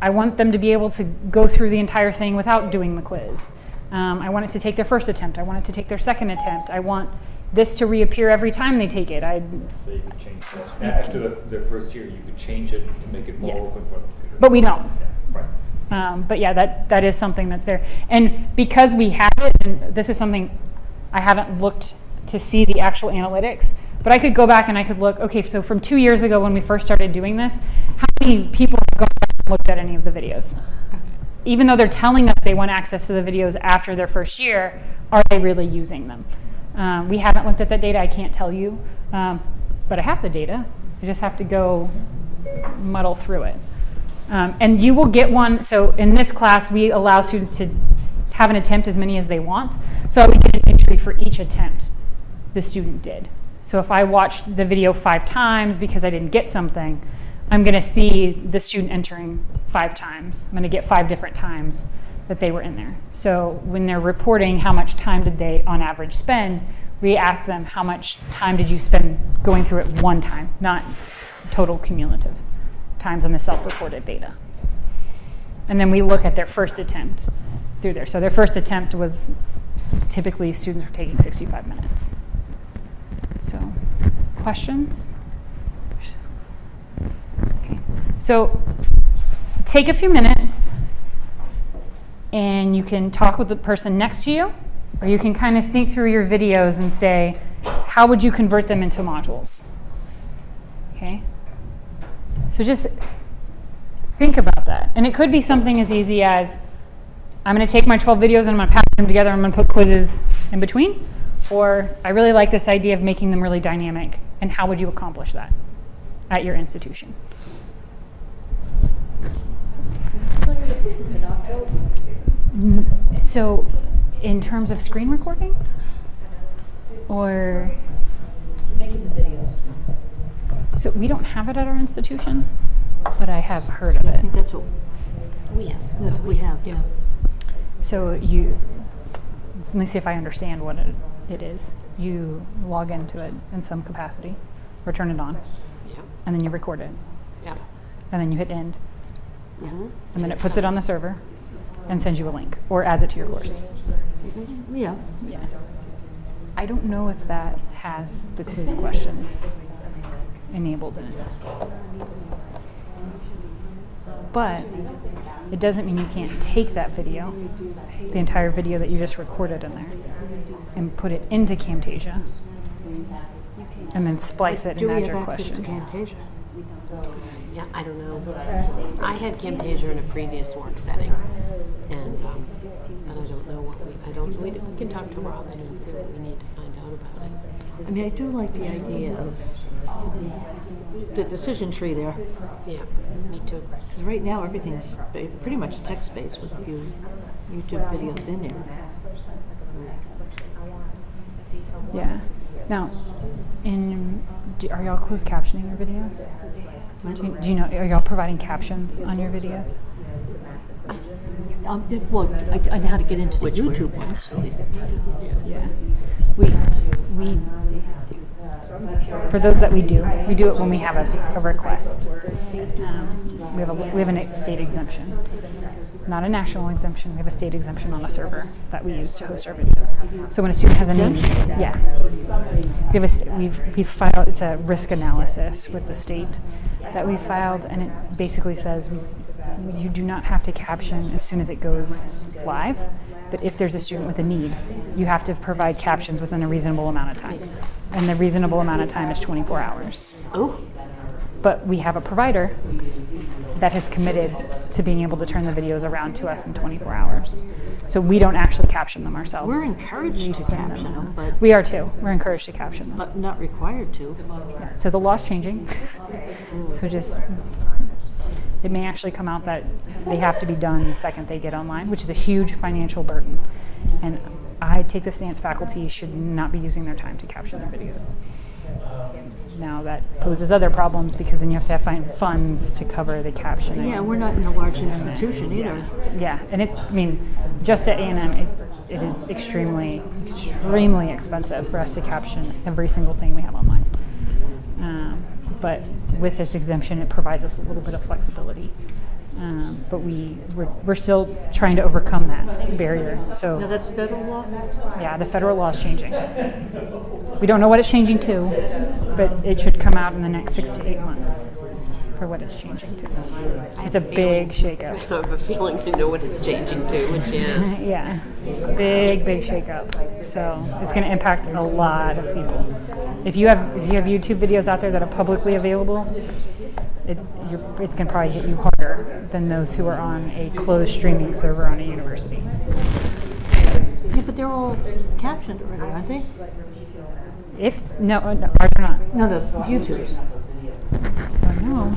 I want them to be able to go through the entire thing without doing the quiz. I want it to take their first attempt. I want it to take their second attempt. I want this to reappear every time they take it. So you could change that. After the first year, you could change it to make it more Yes. open for them. But we don't. Yeah, right. But yeah, that is something that's there. And because we have it, and this is something I haven't looked to see the actual analytics, but I could go back and I could look, okay, so from 2 years ago when we first started doing this, how many people have gone back and looked at any of the videos? Even though they're telling us they want access to the videos after their first year, are they really using them? We haven't looked at that data, I can't tell you, but I have the data. I just have to go muddle through it. And you will get one, so in this class, we allow students to have an attempt as many as they want. So I would get an entry for each attempt the student did. So if I watched the video 5 times because I didn't get something, I'm gonna see the student entering 5 times. I'm gonna get 5 different times that they were in there. So when they're reporting how much time did they on average spend, we ask them how much time did you spend going through it one time, not total cumulative times on the self-reported data. And then we look at their first attempt through there. So their first attempt was typically students were taking 65 minutes. So, questions? Okay. So take a few minutes and you can talk with the person next to you, or you can kind of think through your videos and say, how would you convert them into modules? Okay? So just think about that. And it could be something as easy as, I'm going to take my 12 videos and I'm going to pack them together, I'm going to put quizzes in between. Or I really like this idea of making them really dynamic. And how would you accomplish that at your institution? So in terms of screen recording? Or? Making the videos. So we don't have it at our institution, but I have heard of I it. think that's what that's what we have, yeah. So let me see if I understand what it is. You log into it in some capacity, or turn it on, and then you record it, and then you hit end, and then it puts it on the server and sends you a link, or adds it to your course. Yeah. Yeah. I don't know if that has the quiz questions enabled in it. But it doesn't mean you can't take that video, the entire video that you just recorded in there, and put it into Camtasia, and then splice it and add your questions. Yeah, I don't know. I had Camtasia in a previous work setting, and but I don't know what we can talk to Robin and see what we need to find out about it. I mean, I do like the idea of the decision tree there. Yeah, me too. Because right now, everything's pretty much text-based with a few YouTube videos in there. Yeah. Now, are y'all closed captioning your videos? Do you know, are y'all providing captions on your videos? Well, I know how to get into the Which YouTube were- ones. so these- Yeah. We for those that we do it when we have a request. We have a state exemption, not a national exemption. We have a state exemption on the server that we use to host our videos. So when a student has a need, yeah, we've filed. It's a risk analysis with the state that we filed, and it basically says you do not have to caption as soon as it goes live. But if there's a student with a need, you have to provide captions within a reasonable amount of time. And the reasonable amount of time is 24 hours. Oh, But we have a provider that has committed to being able to turn the videos around to us in 24 hours. So we don't actually caption them ourselves. We're encouraged to caption them, but, We are too. We're encouraged to caption them. but not required to. Yeah, so the law's changing. So just, it may actually come out that they have to be done the second they get online, which is a huge financial burden. And I take the stance faculty should not be using their time to caption their videos. Now that poses other problems because then you have to find funds to cover the captioning. Yeah, we're not in a large institution either. Yeah, and I mean, just at A&M, it is extremely, extremely expensive for us to caption every single thing we have online. But with this exemption, it provides us a little bit of flexibility. But we're still trying to overcome that barrier. So Now, that's federal law? yeah, the federal law is changing. We don't know what it's changing to, but it should come out in the next 6 to 8 months for what it's changing to. It's a big shakeup. I have a feeling I know what it's changing to, which, yeah. Yeah, big shakeup. So it's going to impact a lot of people. If you have YouTube videos out there that are publicly available, it's going to probably hit you harder than those who are on a closed streaming server on a university. Yeah, but they're all captioned already, aren't they? No, ours are not. No, the YouTubes. So no.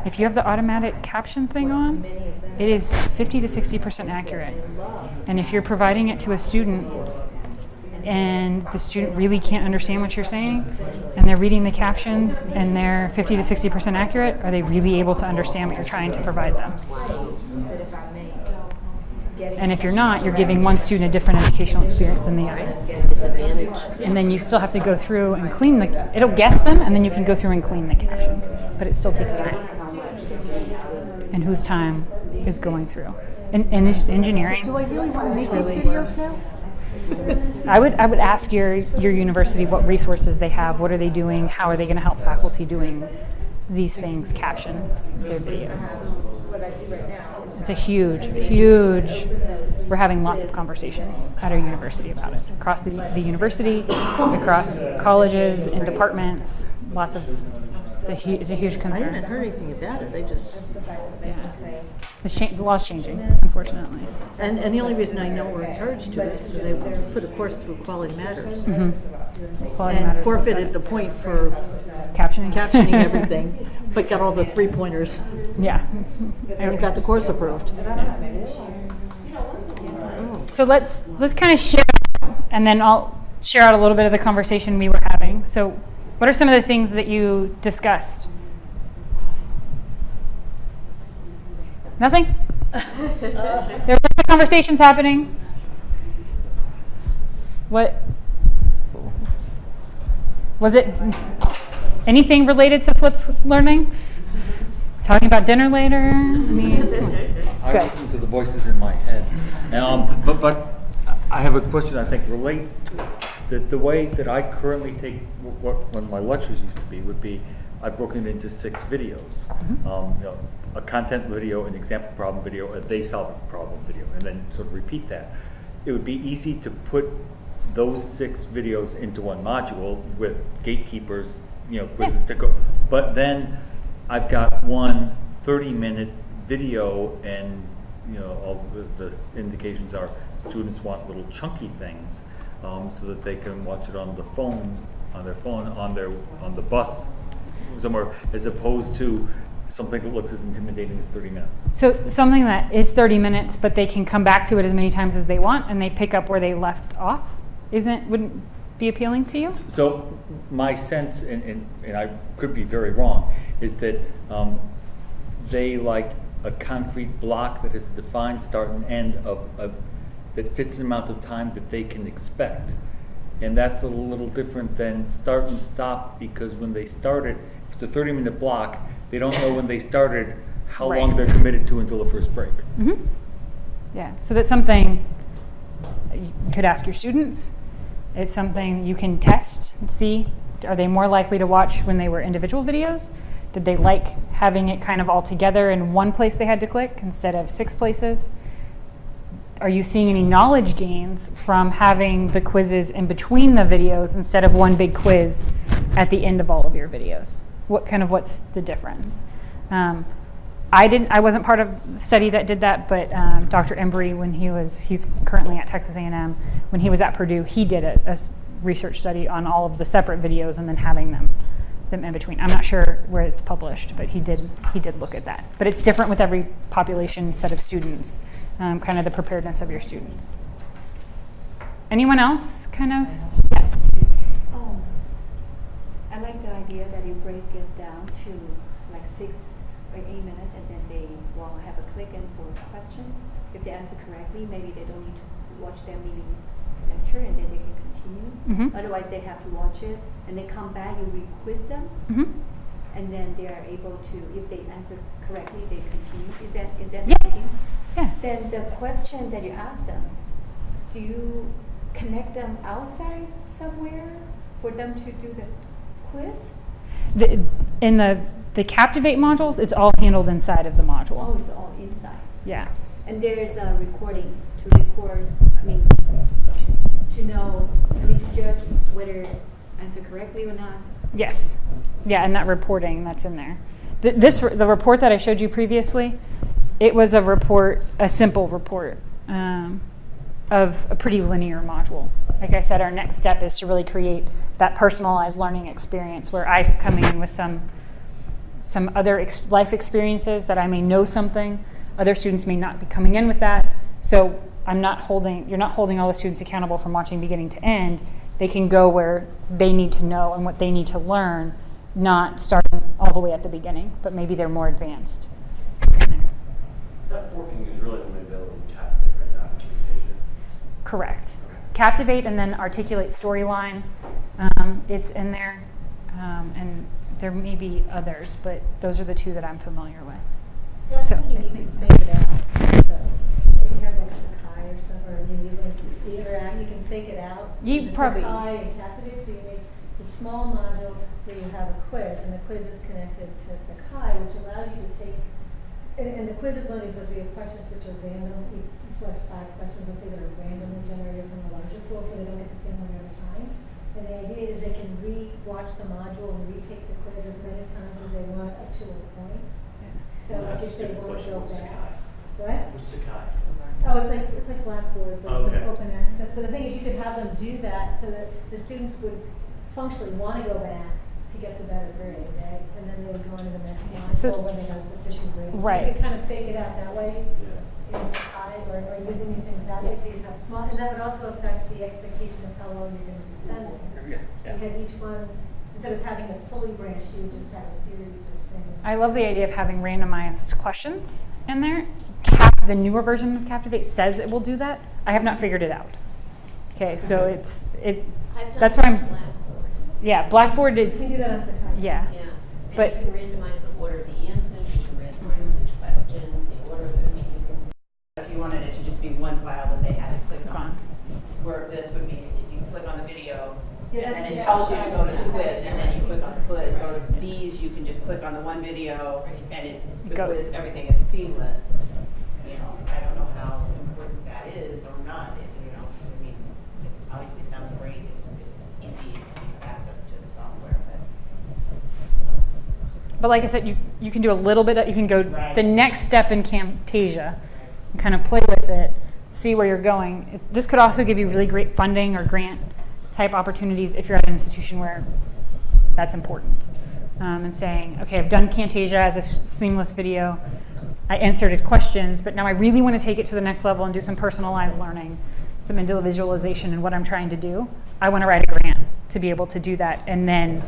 If you have the automatic caption thing on, it is 50 to 60% accurate. And if you're providing it to a student and the student really can't understand what you're saying and they're reading the captions and they're 50 to 60% accurate, are they really able to understand what you're trying to provide them? And if you're not, you're giving one student a different educational experience than the other. Disadvantage. And then you still have to go through and clean it'll guess them, and then you can go through and clean the captions. But it still takes time. And whose time is going through? In engineering. Do I really want to make these videos now? I would ask your university what resources they have, what are they doing, how are they going to help faculty doing these things, caption their videos. It's a huge, we're having lots of conversations at our university about it. Across the university, across colleges and departments, it's a huge I concern. haven't heard anything about it. They just. The law's changing, unfortunately. And the only reason I know we're encouraged to is because they put a course through Quality Matters Quality and matters. forfeited the point for Captioning. captioning everything, but got all the 3-pointers Yeah. and got the course approved. So let's kind of share, and then I'll share out a little bit of the conversation we were having. So what are some of the things that you discussed? Nothing? There were lots of conversations happening. What? Was it anything related to flipped learning? Talking about dinner later? I mean, I good. listen to the voices in my head. But I have a question I think relates to the way that I currently take when my lectures used to be would be I've broken it into 6 videos. A content video, an example problem video, a they solve a problem video, and then sort of repeat that. It would be easy to put those 6 videos into one module with gatekeepers, quizzes to go. But then I've got one 30-minute video, and all the indications are students want little chunky things, so that they can watch it on the phone, on the bus somewhere, as opposed to something that looks as intimidating as 30 minutes. So something that is 30 minutes, but they can come back to it as many times as they want, and they pick up where they left off, wouldn't be appealing to you? So my sense, and I could be very wrong, is that they like a concrete block that has a defined start and end that fits the amount of time that they can expect. And that's a little different than start and stop, because when they started, if it's a 30-minute block, they don't know when they started how Right. long they're committed to until the first break. Mm-hmm. Yeah, so that's something you could ask your students. It's something you can test and see. Are they more likely to watch when they were individual videos? Did they like having it kind of all together in one place they had to click instead of 6 places? Are you seeing any knowledge gains from having the quizzes in between the videos instead of one big quiz at the end of all of your videos? What's the difference? I wasn't part of the study that did that, but Dr. Embry, he's currently at Texas A&M, when he was at Purdue, he did a research study on all of the separate videos and then having them in between. I'm not sure where it's published, but he did look at that. But it's different with every population set of students, kind of the preparedness of your students. Anyone else kind of? Yeah. I like the idea that you break it down to like 6 or 8 minutes, and then they will have a click in for questions. If they answer correctly, maybe they don't need to watch their meeting lecture, and then they can continue. Mm-hmm. Otherwise, they have to watch it, and they come back, you re-quiz them, Mm-hmm. and then they are able to, if they answer correctly, they continue. Is that Yeah. the thinking? Yeah. Then the question that you ask them, do you connect them outside somewhere for them to do the quiz? In the Captivate modules, it's all handled inside of the module. Oh, it's all inside. Yeah. And there's a recording to record, to judge whether answer correctly or not. Yes. Yeah, and that reporting that's in there. The report that I showed you previously, it was a simple report of a pretty linear module. Like I said, our next step is to really create that personalized learning experience where I'm coming in with some other life experiences that I may know something. Other students may not be coming in with that. So you're not holding all the students accountable from watching beginning to end. They can go where they need to know and what they need to learn, not starting all the way at the beginning, but maybe they're more advanced. That forking is really only available in Captivate right now, Camtasia. Correct. Captivate and then Articulate Storyline. It's in there. And there may be others, but those are the two that I'm familiar with. Yeah, So- you can fake it out. So if you have like Sakai or something, or you're using the Interact, you can fake it out. You The probably- Sakai and Captivate, so you make the small module where you have a quiz, and the quiz is connected to Sakai, which allows you to take, and the quiz is one of these ones where you have questions which are random. You select 5 questions, let's say, that are randomly generated from a larger pool, so they don't get the same one every time. And the idea is they can re-watch the module and retake the quiz as many times as they want up to a point. So That's if they a good want to question. go What's back. Sakai? What? What's Sakai? Oh, it's like Blackboard, but it's Okay. like open access. But the thing is, you could have them do that so that the students would functionally want to go back to get the better grade, right? And then they would go on to the next So- module when they got a sufficient grade. So Right. you could kind of fake it out that way Yeah. in Sakai or using these things that way, so you have small, and that would also affect the expectation of how long you're going to be spending. Yeah. Because each one, instead of having it fully branched, you would just have a series of things. I love the idea of having randomized questions in there. The newer version of Captivate says it will do that. I have not figured it out. Okay, so that's what I'm. Blackboard. Yeah, Blackboard. You can do that on Sakai. Yeah. Yeah, and But- you can randomize the order of the answers, you can randomize which questions, the order, you can. If you wanted it to just be one file that they had to click on, Gone. where this would be, you click on the video, Yeah, and it that's- tells you to go to the yeah. quiz, and then you click on the quiz. Or these, you can just click on the one video, and the goes. quiz, everything is seamless. I don't know how important that is or not. It obviously sounds great if it's easy and you have access to the software, But like I said, you can do a little bit. You can go Right. the next step in Camtasia, and kind of play with it, see where you're going. This could also give you really great funding or grant type opportunities if you're at an institution where that's important. And saying, okay, I've done Camtasia as a seamless video. I inserted questions, but now I really want to take it to the next level and do some personalized learning, some individualization in what I'm trying to do. I want to write a grant to be able to do that, and then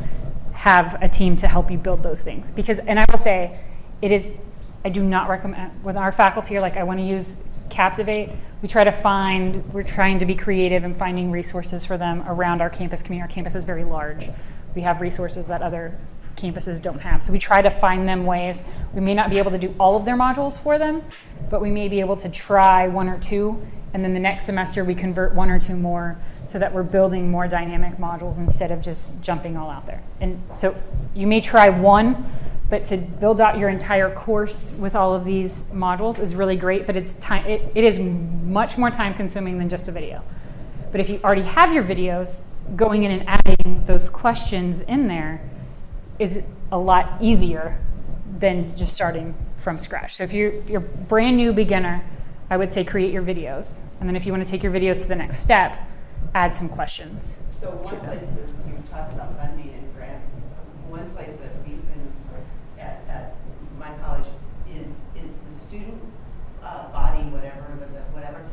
have a team to help you build those things. Because, and I will say, I do not recommend, when our faculty are like, I want to use Captivate, we're trying to be creative in finding resources for them around our campus community. Our campus is very large. We have resources that other campuses don't have. So we try to find them ways. We may not be able to do all of their modules for them, but we may be able to try 1 or 2, and then the next semester we convert 1 or 2 more so that we're building more dynamic modules instead of just jumping all out there. And so you may try 1, but to build out your entire course with all of these modules is really great, but it is much more time consuming than just a video. But if you already have your videos, going in and adding those questions in there is a lot easier than just starting from scratch. So if you're brand new beginner, I would say create your videos. And then if you want to take your videos to the next step, add some questions. So one place is, you talked about funding and grants. One place that we've been at my college is the student body, whatever,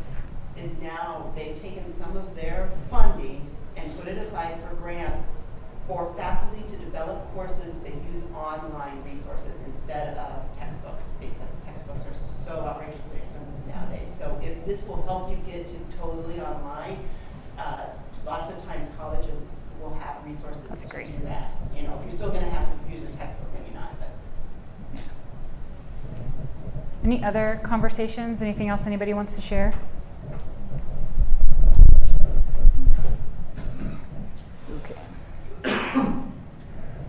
is now, they've taken some of their funding and put it aside for grants for faculty to develop courses that use online resources instead of textbooks, because textbooks are so outrageously expensive nowadays. So if this will help you get to totally online, lots of times colleges will have resources to do that. You know, if you're still going to have to use a textbook, maybe not. But Any other conversations? Anything else anybody wants to share? Okay.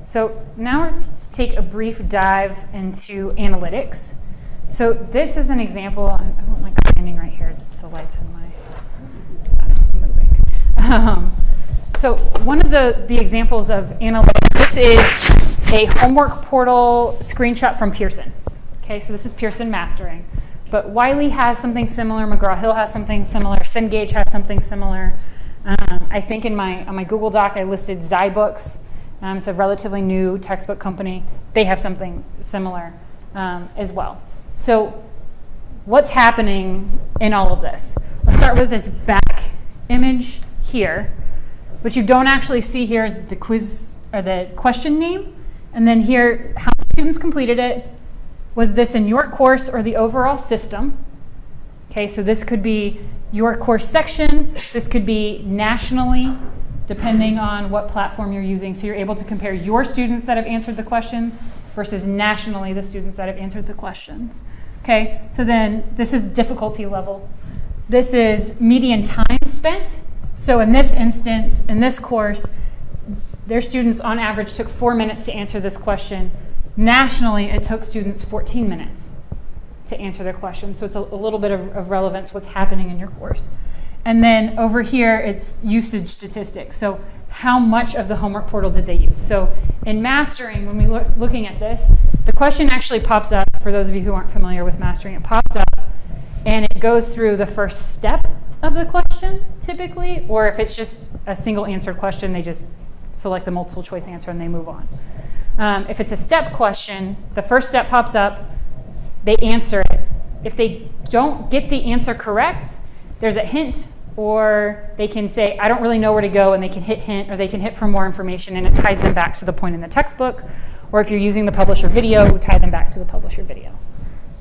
So now we're going to take a brief dive into analytics. So this is an example. I don't like standing right here. It's the lights in my moving. So one of the examples of analytics, this is a homework portal screenshot from Pearson. Okay, so this is Pearson Mastering. But Wiley has something similar, McGraw-Hill has something similar, Cengage has something similar. I think on my Google Doc I listed Zybooks. It's a relatively new textbook company. They have something similar as well. So what's happening in all of this? Let's start with this back image here. What you don't actually see here is the quiz or the question name. And then here, how many students completed it? Was this in your course or the overall system? Okay, so this could be your course section. This could be nationally, depending on what platform you're using. So you're able to compare your students that have answered the questions versus nationally the students that have answered the questions. Okay, so then this is difficulty level. This is median time spent. So in this instance, in this course, their students on average took 4 minutes to answer this question. Nationally, it took students 14 minutes to answer their question. So it's a little bit of relevance what's happening in your course. And then over here, it's usage statistics. So how much of the homework portal did they use? So in Mastering, when we're looking at this, the question actually pops up. For those of you who aren't familiar with Mastering, it pops up and it goes through the first step of the question, typically, or if it's just a single answered question, they just select the multiple choice answer and they move on. If it's a step question, the first step pops up, they answer it. If they don't get the answer correct, there's a hint, or they can say, I don't really know where to go, and they can hit hint, or they can hit for more information, and it ties them back to the point in the textbook. Or if you're using the publisher video, we tie them back to the publisher video.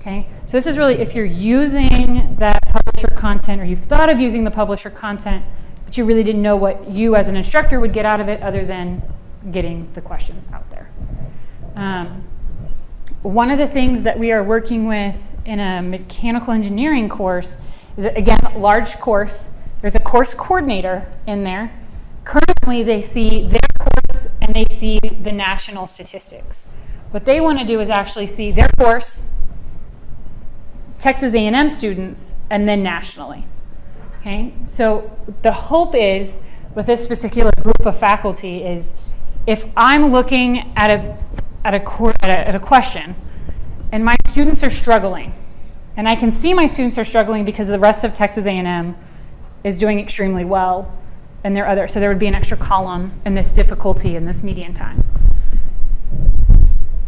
Okay? So this is really if you're using that publisher content, or you've thought of using the publisher content, but you really didn't know what you as an instructor would get out of it other than getting the questions out there. One of the things that we are working with in a mechanical engineering course is, again, a large course. There's a course coordinator in there. Currently, they see their course and they see the national statistics. What they want to do is actually see their course, Texas A&M students, and then nationally. Okay? So the hope is, with this particular group of faculty, is if I'm looking at a question and my students are struggling, and I can see my students are struggling because the rest of Texas A&M is doing extremely well, and so there would be an extra column in this difficulty in this median time.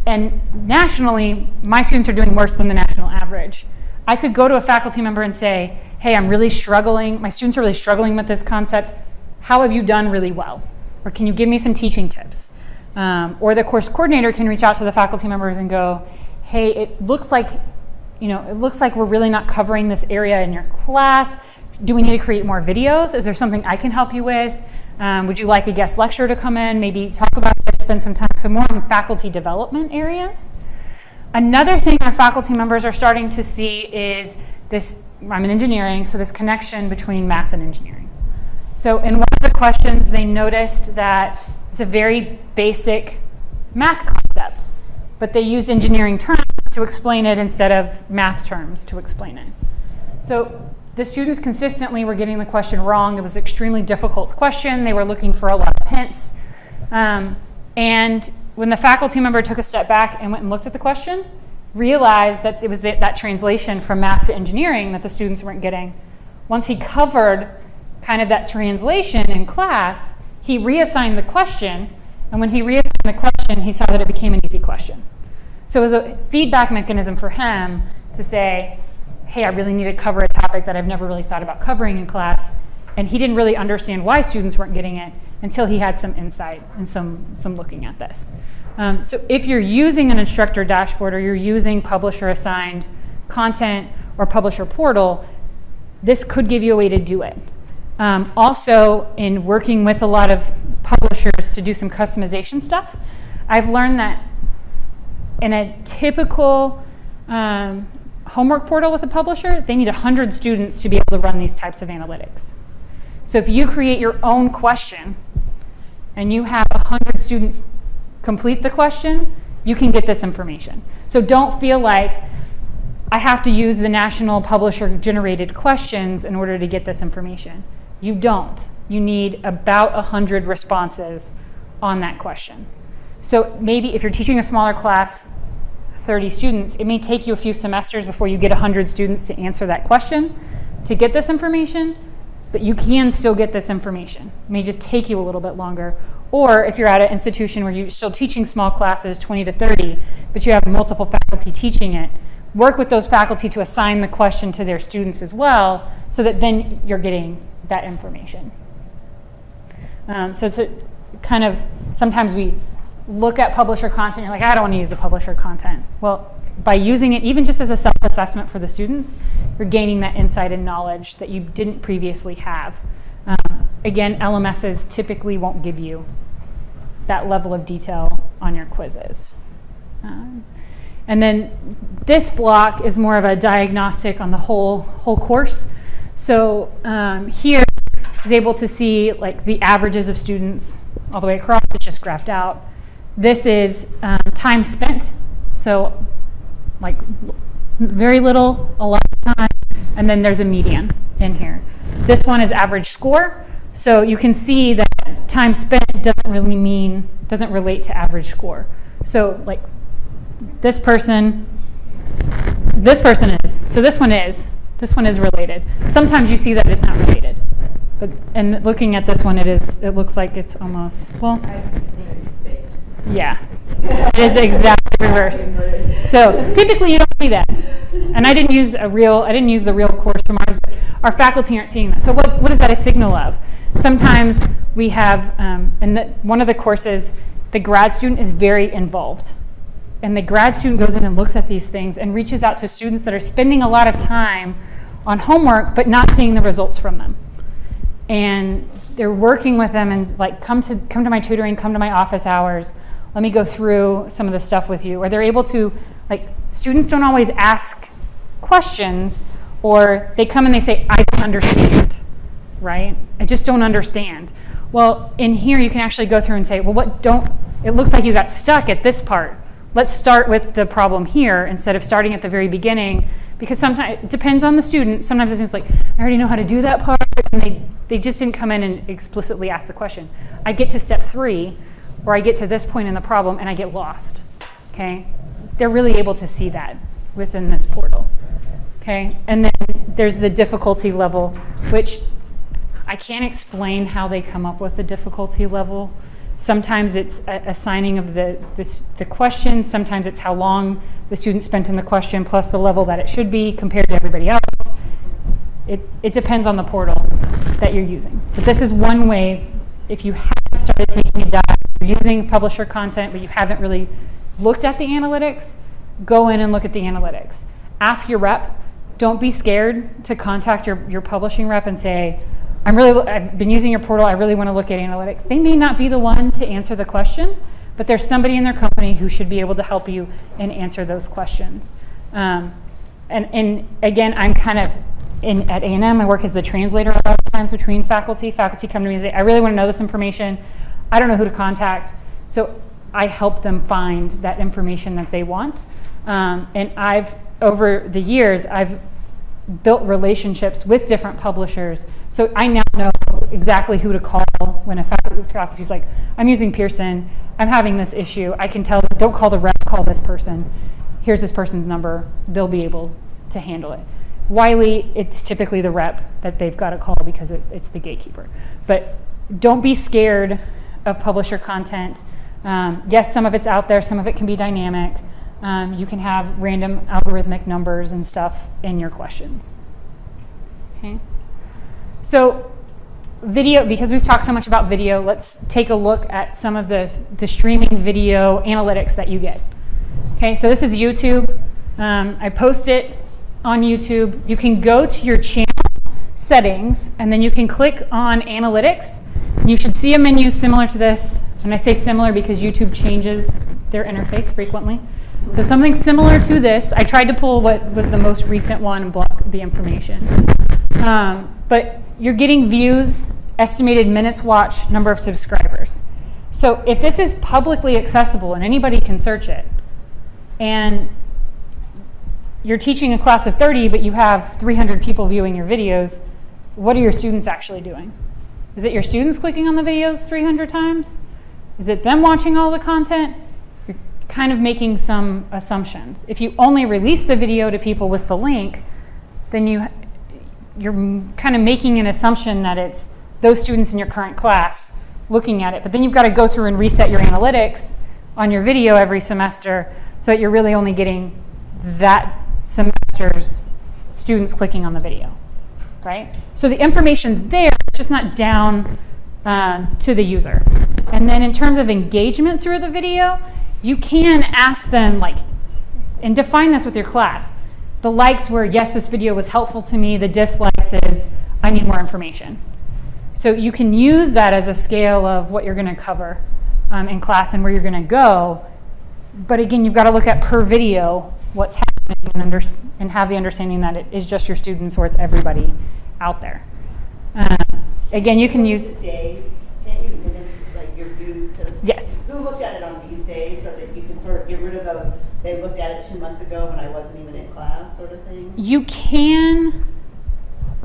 And nationally, my students are doing worse than the national average. I could go to a faculty member and say, hey, I'm really struggling. My students are really struggling with this concept. How have you done really well? Or can you give me some teaching tips? Or the course coordinator can reach out to the faculty members and go, hey, it looks like we're really not covering this area in your class. Do we need to create more videos? Is there something I can help you with? Would you like a guest lecturer to come in, maybe talk about this, spend some time, some more on faculty development areas? Another thing our faculty members are starting to see is this, I'm in engineering, so this connection between math and engineering. So in one of the questions, they noticed that it's a very basic math concept, but they used engineering terms to explain it instead of math terms to explain it. So the students consistently were getting the question wrong. It was an extremely difficult question. They were looking for a lot of hints. And when the faculty member took a step back and went and looked at the question, realized that it was that translation from math to engineering that the students weren't getting. Once he covered kind of that translation in class, he reassigned the question, and when he reassigned the question, he saw that it became an easy question. So it was a feedback mechanism for him to say, hey, I really need to cover a topic that I've never really thought about covering in class, and he didn't really understand why students weren't getting it until he had some insight and some looking at this. So if you're using an instructor dashboard or you're using publisher assigned content or publisher portal, this could give you a way to do it. Also, in working with a lot of publishers to do some customization stuff, I've learned that in a typical homework portal with a publisher, they need 100 students to be able to run these types of analytics. So if you create your own question and you have 100 students complete the question, you can get this information. So don't feel like I have to use the national publisher generated questions in order to get this information. You don't. You need about 100 responses on that question. So maybe if you're teaching a smaller class, 30 students, it may take you a few semesters before you get 100 students to answer that question to get this information, but you can still get this information. It may just take you a little bit longer. Or if you're at an institution where you're still teaching small classes, 20 to 30, but you have multiple faculty teaching it, work with those faculty to assign the question to their students as well, so that then you're getting that information. So it's a kind of, sometimes we look at publisher content, you're like, I don't want to use the publisher content. Well, by using it, even just as a self-assessment for the students, you're gaining that insight and knowledge that you didn't previously have. Again, LMSs typically won't give you that level of detail on your quizzes. And then this block is more of a diagnostic on the whole course. So here is able to see like the averages of students all the way across. It's just graphed out. This is time spent. So like very little, a lot of time, and then there's a median in here. This one is average score. So you can see that time spent doesn't relate to average score. So like this person is. So this one is related. Sometimes you see that it's not related. But and looking at this one, it looks like it's almost, well, yeah. It is exactly reverse. So typically you don't see that. And I didn't use the real course from ours, but our faculty aren't seeing that. So what is that a signal of? Sometimes we have, in one of the courses, the grad student is very involved. And the grad student goes in and looks at these things and reaches out to students that are spending a lot of time on homework, but not seeing the results from them. And they're working with them and like, come to my tutoring, come to my office hours. Let me go through some of the stuff with you. Or they're able to, like, students don't always ask questions, or they come and they say, I don't understand, right? I just don't understand. Well, in here you can actually go through and say, well, it looks like you got stuck at this part. Let's start with the problem here instead of starting at the very beginning, because sometimes it depends on the student. Sometimes the student's like, I already know how to do that part, and they just didn't come in and explicitly ask the question. I get to step 3, or I get to this point in the problem and I get lost, okay? They're really able to see that within this portal, okay? And then there's the difficulty level, which I can't explain how they come up with the difficulty level. Sometimes it's assigning of the question, sometimes it's how long the student spent in the question plus the level that it should be compared to everybody else. It depends on the portal that you're using. But this is one way, if you haven't started taking a dive, you're using publisher content, but you haven't really looked at the analytics, go in and look at the analytics. Ask your rep. Don't be scared to contact your publishing rep and say, I've been using your portal, I really want to look at analytics. They may not be the one to answer the question, but there's somebody in their company who should be able to help you and answer those questions. And again, I'm kind of, at A&M, I work as the translator a lot of times between faculty. Faculty come to me and say, I really want to know this information. I don't know who to contact. So I help them find that information that they want. And over the years, I've built relationships with different publishers. So I now know exactly who to call when a faculty's like, I'm using Pearson, I'm having this issue. I can tell them, don't call the rep, call this person. here's this person's number, they'll be able to handle it. Wiley, it's typically the rep that they've got to call because it's the gatekeeper. But don't be scared of publisher content. Yes, some of it's out there, some of it can be dynamic. You can have random algorithmic numbers and stuff in your questions. Okay. So video, because we've talked so much about video, let's take a look at some of the streaming video analytics that you get. Okay, so this is YouTube. I post it on YouTube. You can go to your channel settings, and then you can click on analytics. You should see a menu similar to this, and I say similar because YouTube changes their interface frequently. So something similar to this. I tried to pull what was the most recent one and block the information. But you're getting views, estimated minutes watched, number of subscribers. So if this is publicly accessible and anybody can search it, and you're teaching a class of 30, but you have 300 people viewing your videos, what are your students actually doing? Is it your students clicking on the videos 300 times? Is it them watching all the content? You're kind of making some assumptions. If you only release the video to people with the link, then you're kind of making an assumption that it's those students in your current class looking at it. But then you've got to go through and reset your analytics on your video every semester so that you're really only getting that semester's students clicking on the video, right? So the information's there, it's just not down to the user. And then in terms of engagement through the video, you can ask them, like, and define this with your class. The likes were, yes, this video was helpful to me. The dislikes is, I need more information. So you can use that as a scale of what you're going to cover in class and where you're going to go. But again, you've got to look at per video what's happening and have the understanding that it is just your students or it's everybody out there. Again, you can use days. Can't you limit like your views to yes. Who looked at it on these days so that you can sort of get rid of those? They looked at it 2 months ago when I wasn't even in class, sort of thing. You can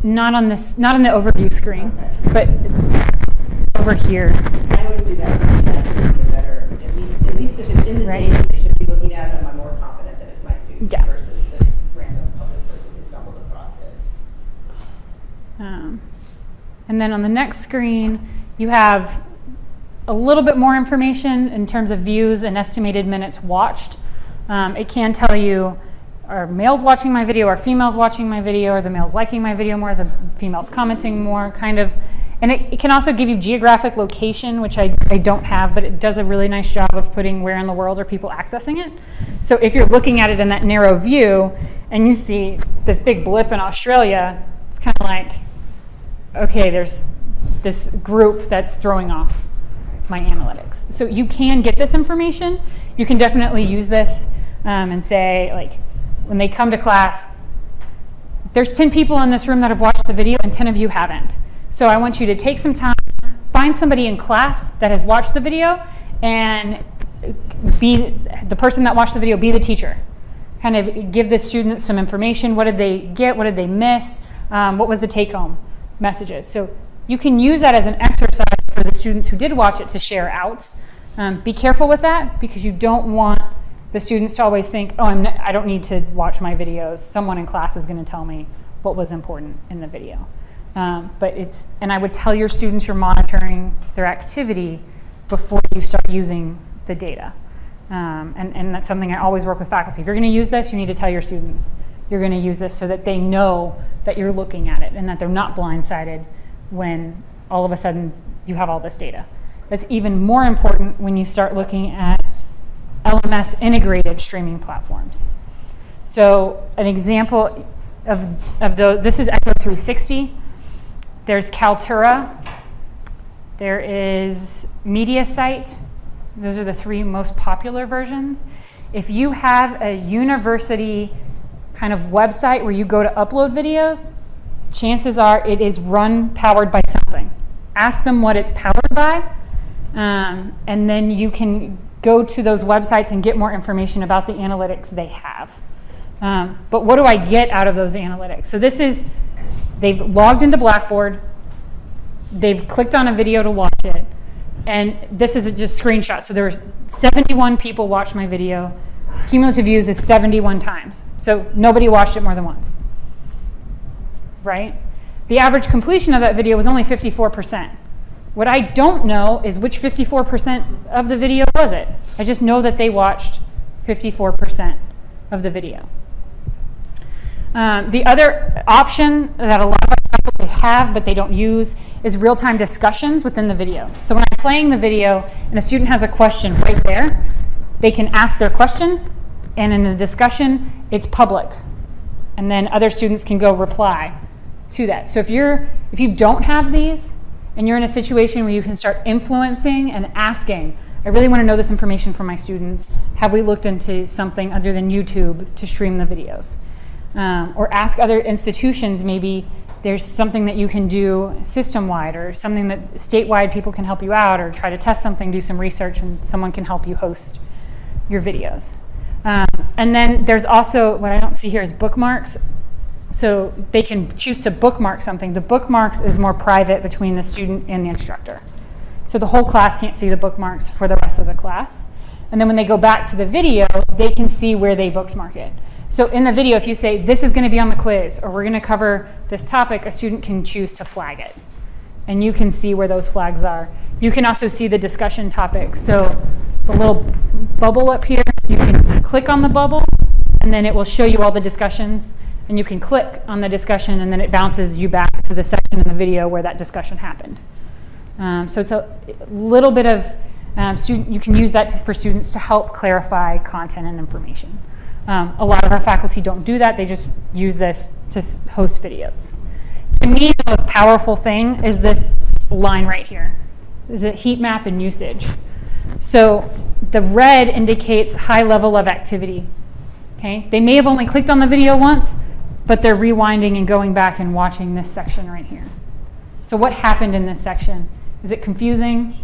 not on the overview screen, okay. But over here. I always do that. That would be a better, at least if it's in the right. days I should be looking at it, I'm more confident that it's my students yeah. versus the random public person who stumbled across it. And then on the next screen, you have a little bit more information in terms of views and estimated minutes watched. It can tell you, are males watching my video, are females watching my video, are the males liking my video more, the females commenting more, kind of. And it can also give you geographic location, which I don't have, but it does a really nice job of putting where in the world are people accessing it. So if you're looking at it in that narrow view and you see this big blip in Australia, it's kind of like, okay, there's this group that's throwing off my analytics. So you can get this information. You can definitely use this and say, like, when they come to class, there's 10 people in this room that have watched the video and 10 of you haven't. So I want you to take some time, find somebody in class that has watched the video, and be the person that watched the video, be the teacher. Kind of give the student some information. What did they get? What did they miss? What was the take-home messages? So you can use that as an exercise for the students who did watch it to share out. Be careful with that because you don't want the students to always think, oh, I don't need to watch my videos. Someone in class is going to tell me what was important in the video. And I would tell your students you're monitoring their activity before you start using the data. And that's something I always work with faculty. If you're going to use this, you need to tell your students you're going to use this so that they know that you're looking at it and that they're not blindsided when all of a sudden you have all this data. That's even more important when you start looking at LMS integrated streaming platforms. So an example of this is Echo 360. There's Kaltura. There is MediaSite. Those are the 3 most popular versions. If you have a university kind of website where you go to upload videos, chances are it is powered by something. Ask them what it's powered by, and then you can go to those websites and get more information about the analytics they have. But what do I get out of those analytics? So they've logged into Blackboard, they've clicked on a video to watch it, and this is just screenshot. So there were 71 people watched my video, cumulative views is 71 times. So nobody watched it more than once, right? The average completion of that video was only 54%. What I don't know is which 54% of the video was it. I just know that they watched 54% of the video. The other option that a lot of faculty have but they don't use is real-time discussions within the video. So when I'm playing the video and a student has a question right there, they can ask their question, and in the discussion, it's public. And then other students can go reply to that. So if you don't have these, and you're in a situation where you can start influencing and asking, I really want to know this information from my students. Have we looked into something other than YouTube to stream the videos? Or ask other institutions, maybe there's something that you can do system-wide or something that statewide people can help you out, or try to test something, do some research, and someone can help you host your videos. And then there's also, what I don't see here is bookmarks. So they can choose to bookmark something. The bookmarks is more private between the student and the instructor. So the whole class can't see the bookmarks for the rest of the class. And then when they go back to the video, they can see where they bookmark it. So in the video, if you say, this is going to be on the quiz, or we're going to cover this topic, a student can choose to flag it. And you can see where those flags are. You can also see the discussion topics. So the little bubble up here, you can click on the bubble, and then it will show you all the discussions. And you can click on the discussion, and then it bounces you back to the section in the video where that discussion happened. So it's a little bit of, you can use that for students to help clarify content and information. A lot of our faculty don't do that. They just use this to host videos. To me, the most powerful thing is this line right here. This is a heat map and usage. So the red indicates high level of activity. Okay? They may have only clicked on the video once, but they're rewinding and going back and watching this section right here. So what happened in this section? Is it confusing?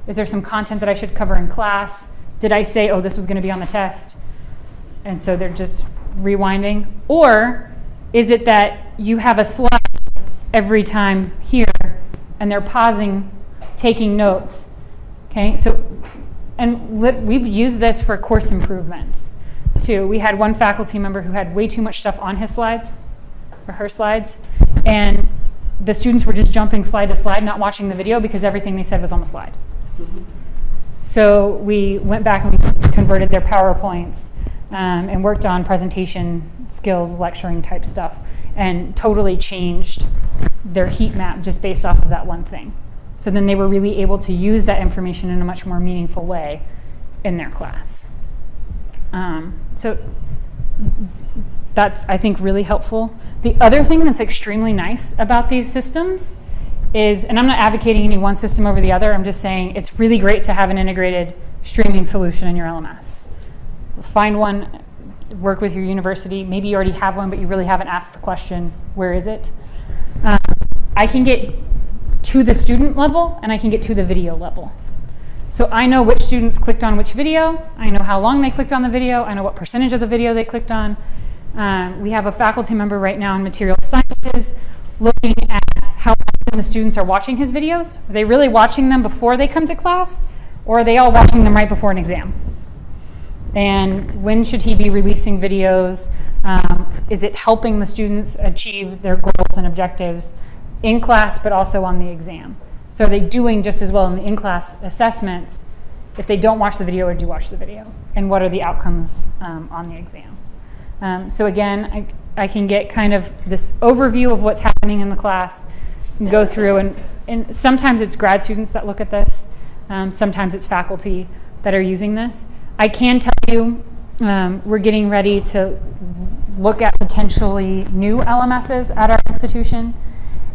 Is there some content that I should cover in class? Did I say, oh, this was going to be on the test? And so they're just rewinding. Or is it that you have a slide every time here, and they're pausing, taking notes? Okay, so, and we've used this for course improvements too. We had one faculty member who had way too much stuff on his slides, or her slides, and the students were just jumping slide to slide, not watching the video because everything they said was on the slide. So we went back and we converted their PowerPoints and worked on presentation skills, lecturing type stuff, and totally changed their heat map just based off of that one thing. So then they were really able to use that information in a much more meaningful way in their class. So that's, I think, really helpful. The other thing that's extremely nice about these systems is, and I'm not advocating any one system over the other, I'm just saying it's really great to have an integrated streaming solution in your LMS. Find one, work with your university. Maybe you already have one, but you really haven't asked the question, where is it? I can get to the student level, and I can get to the video level. So I know which students clicked on which video. I know how long they clicked on the video. I know what percentage of the video they clicked on. We have a faculty member right now in material sciences looking at how often the students are watching his videos. Are they really watching them before they come to class, or are they all watching them right before an exam? And when should he be releasing videos? Is it helping the students achieve their goals and objectives in class, but also on the exam? So are they doing just as well in the in-class assessments if they don't watch the video or do watch the video? And what are the outcomes on the exam? So again, I can get kind of this overview of what's happening in the class and go through, and sometimes it's grad students that look at this. Sometimes it's faculty that are using this. I can tell you we're getting ready to look at potentially new LMSs at our institution,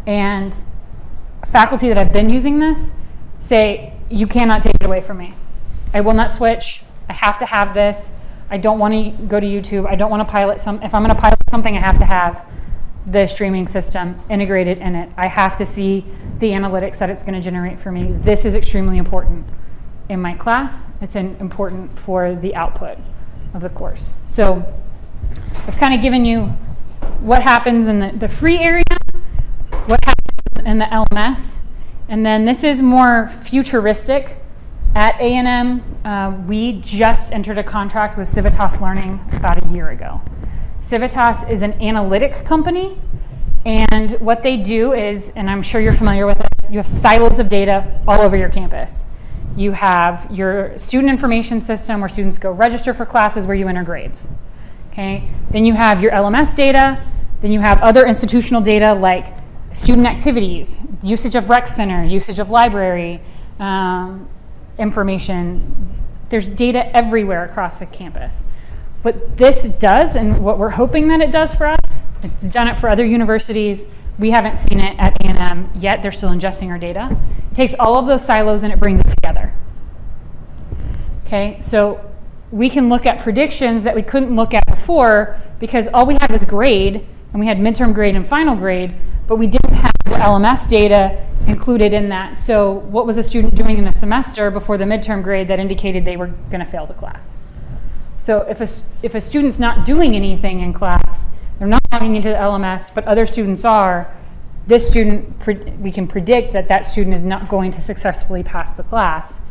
and faculty that have been using this say, you cannot take it away from me. I will not switch. I have to have this. I don't want to go to YouTube. I don't want to pilot some. If I'm going to pilot something, I have to have the streaming system integrated in it. I have to see the analytics that it's going to generate for me. This is extremely important in my class. It's important for the output of the course. So I've kind of given you what happens in the free area, what happens in the LMS, and then this is more futuristic At A&M, we just entered a contract with Civitas Learning about a year ago. Civitas is an analytic company, and what they do is, and I'm sure you're familiar with this, you have silos of data all over your campus. You have your student information system where students go register for classes where you enter grades. Okay? Then you have your LMS data. Then you have other institutional data like student activities, usage of rec center, usage of library, information. There's data everywhere across the campus. What this does, and what we're hoping that it does for us, it's done it for other universities. We haven't seen it at A&M yet. They're still ingesting our data. It takes all of those silos and it brings it together. Okay, so we can look at predictions that we couldn't look at before because all we had was grade, and we had midterm grade and final grade, but we didn't have the LMS data included in that. So what was a student doing in a semester before the midterm grade that indicated they were going to fail the class? So if a student's not doing anything in class, they're not logging into the LMS, but other students are, this student, we can predict that that student is not going to successfully pass the class.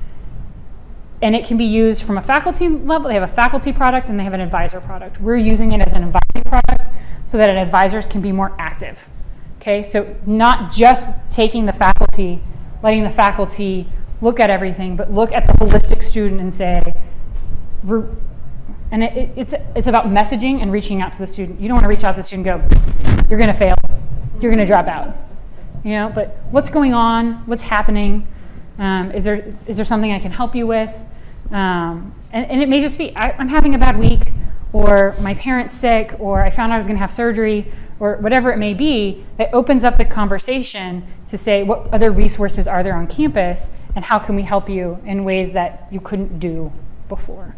And it can be used from a faculty level. They have a faculty product and they have an advisor product. We're using it as an advisory product so that advisors can be more active. Okay, so not just taking the faculty, letting the faculty look at everything, but look at the holistic student and say, and it's about messaging and reaching out to the student. You don't want to reach out to the student and go, you're going to fail, you're going to drop out. You know, but what's going on? What's happening? Is there something I can help you with? And it may just be, I'm having a bad week, or my parent's sick, or I found out I was going to have surgery, or whatever it may be. That opens up the conversation to say, what other resources are there on campus, and how can we help you in ways that you couldn't do before?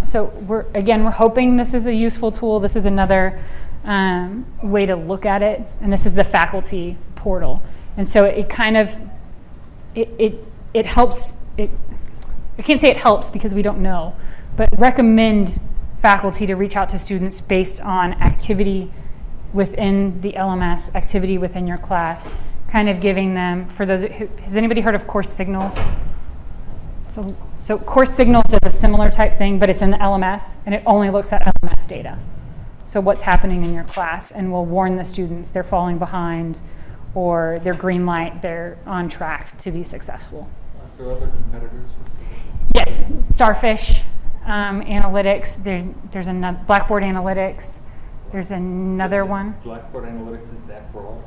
So we're hoping this is a useful tool. This is another way to look at it, and this is the faculty portal. And so it kind of, it helps, I can't say it helps because we don't know, but recommend faculty to reach out to students based on activity within the LMS, activity within your class, kind of giving them, for those, has anybody heard of Course Signals? So Course Signals does a similar type thing, but it's in the LMS, and it only looks at LMS data. So what's happening in your class, and will warn the students they're falling behind, or they're green light, they're on track to be successful. Are there other competitors? Yes, Starfish Analytics, there's another, Blackboard Analytics, there's another one. Blackboard Analytics, is that for all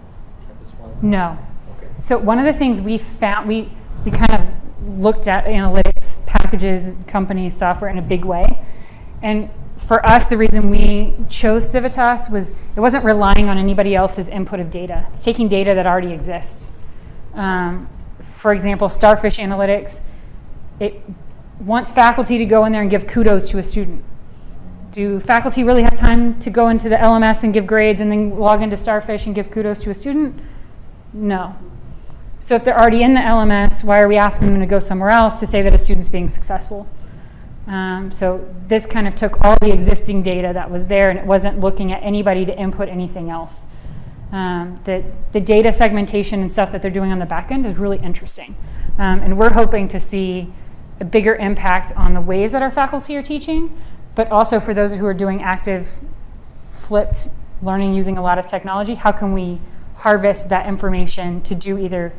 at this point? No. Okay. So one of the things we found, we kind of looked at analytics packages, companies, software in a big way. And for us, the reason we chose Civitas was it wasn't relying on anybody else's input of data. It's taking data that already exists. For example, Starfish Analytics, it wants faculty to go in there and give kudos to a student. Do faculty really have time to go into the LMS and give grades and then log into Starfish and give kudos to a student? No. So if they're already in the LMS, why are we asking them to go somewhere else to say that a student's being successful? So this kind of took all the existing data that was there, and it wasn't looking at anybody to input anything else. The data segmentation and stuff that they're doing on the back end is really interesting. And we're hoping to see a bigger impact on the ways that our faculty are teaching, but also for those who are doing active flipped learning using a lot of technology, how can we harvest that information to do either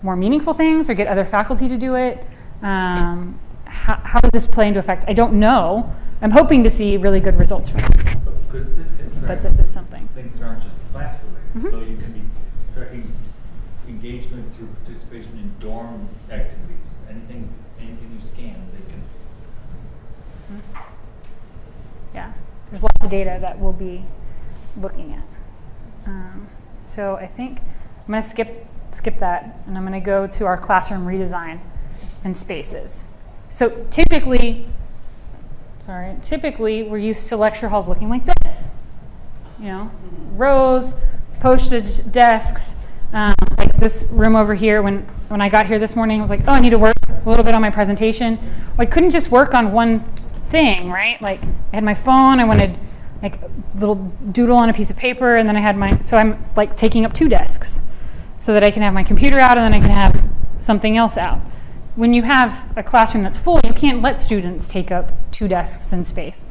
more meaningful things or get other faculty to do it? How does this play into effect? I don't know. I'm hoping to see really good results from it. Because this can track But this is something. things that aren't just class related. Mhm. So you can be tracking engagement through participation in dorm activities. Anything you scan, they can. Yeah, there's lots of data that we'll be looking at. So I think I'm going to skip that, and I'm going to go to our classroom redesign and spaces. So typically we're used to lecture halls looking like this. You know, rows, postage desks. Like this room over here, when I got here this morning, I was like, oh, I need to work a little bit on my presentation. Well, I couldn't just work on one thing, right? Like I had my phone, I wanted like a little doodle on a piece of paper, and then I had so I'm like taking up two desks so that I can have my computer out and then I can have something else out. when you have a classroom that's full, you can't let students take up 2 desks in space.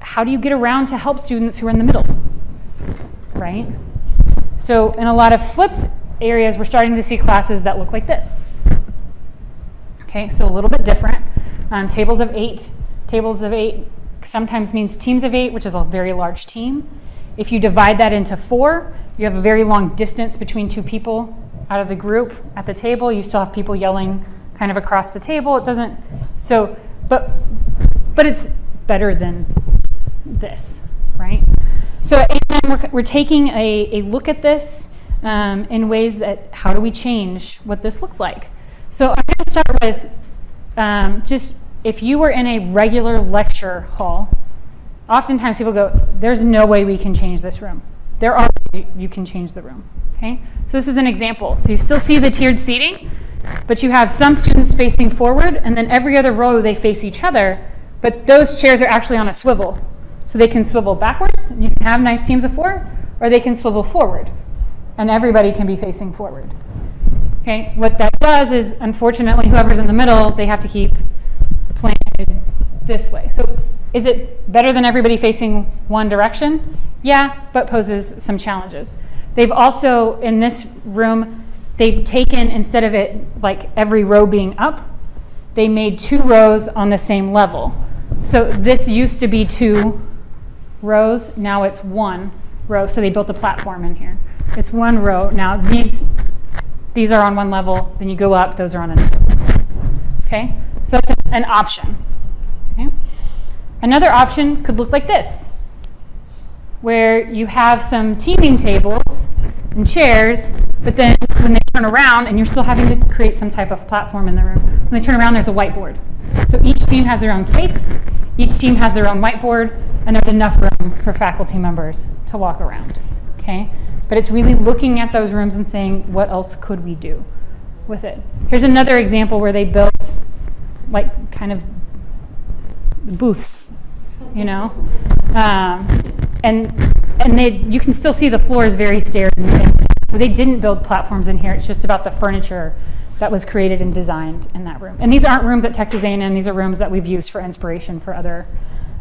How do you get around to help students who are in the middle, right? So in a lot of flipped areas, we're starting to see classes that look like this. Okay, so a little bit different. Tables of 8. Tables of 8 sometimes means teams of 8, which is a very large team. If you divide that into 4, you have a very long distance between 2 people out of the group at the table. You still have people yelling kind of across the table. It doesn't, so, but it's better than this, right? So we're taking a look at this in ways that, how do we change what this looks like? So I'm going to start with just, if you were in a regular lecture hall, oftentimes people go, there's no way we can change this room. There are ways you can change the room, okay? So this is an example. So you still see the tiered seating, but you have some students facing forward, and then every other row they face each other, but those chairs are actually on a swivel. So they can swivel backwards, and you can have nice teams of 4, or they can swivel forward, and everybody can be facing forward. Okay, what that does is, unfortunately, whoever's in the middle, they have to keep planted this way. So is it better than everybody facing one direction? Yeah, but poses some challenges. They've also, in this room, they've taken, instead of it like every row being up, they made 2 rows on the same level. So this used to be 2 rows, now it's 1 row. So they built a platform in here. It's 1 row. Now these are on one level, then you go up, those are on another. Okay, so that's an option. Okay. Another option could look like this, where you have some teaming tables and chairs, but then when they turn around, and you're still having to create some type of platform in the room, when they turn around, there's a whiteboard. So each team has their own space, each team has their own whiteboard, and there's enough room for faculty members to walk around. Okay? But it's really looking at those rooms and saying, what else could we do with it? Here's another example where they built like kind of booths, you know? And you can still see the floor is very stairs and things. So they didn't build platforms in here. It's just about the furniture that was created and designed in that room. And these aren't rooms at Texas A&M. These are rooms that we've used for inspiration for other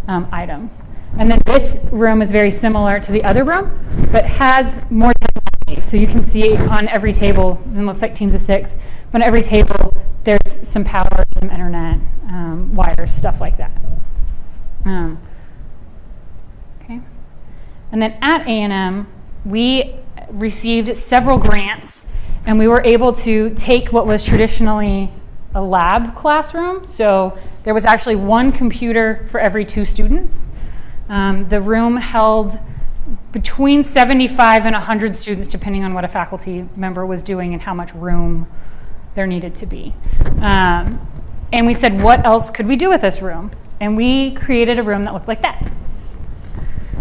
items. And then this room is very similar to the other room, but has more technology. So you can see on every table, and it looks like teams of 6, but on every table there's some power, some internet, wires, stuff like that. Okay. And then at A&M, we received several grants, and we were able to take what was traditionally a lab classroom. So there was actually 1 computer for every 2 students. The room held between 75 and 100 students, depending on what a faculty member was doing and how much room there needed to be. And we said, what else could we do with this room? And we created a room that looked like that.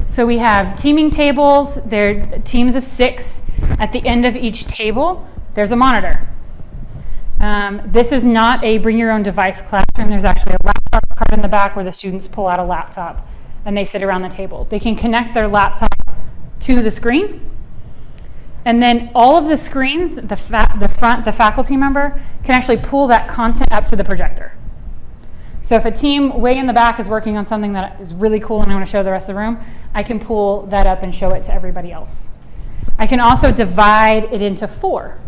So we have teaming tables. They're teams of 6. At the end of each table, there's a monitor. This is not a bring your own device classroom. There's actually a laptop card in the back where the students pull out a laptop and they sit around the table. They can connect their laptop to the screen, and then all of the screens, the faculty member can actually pull that content up to the projector. So if a team way in the back is working on something that is really cool and I want to show the rest of the room, I can pull that up and show it to everybody else. I can also divide it into 4.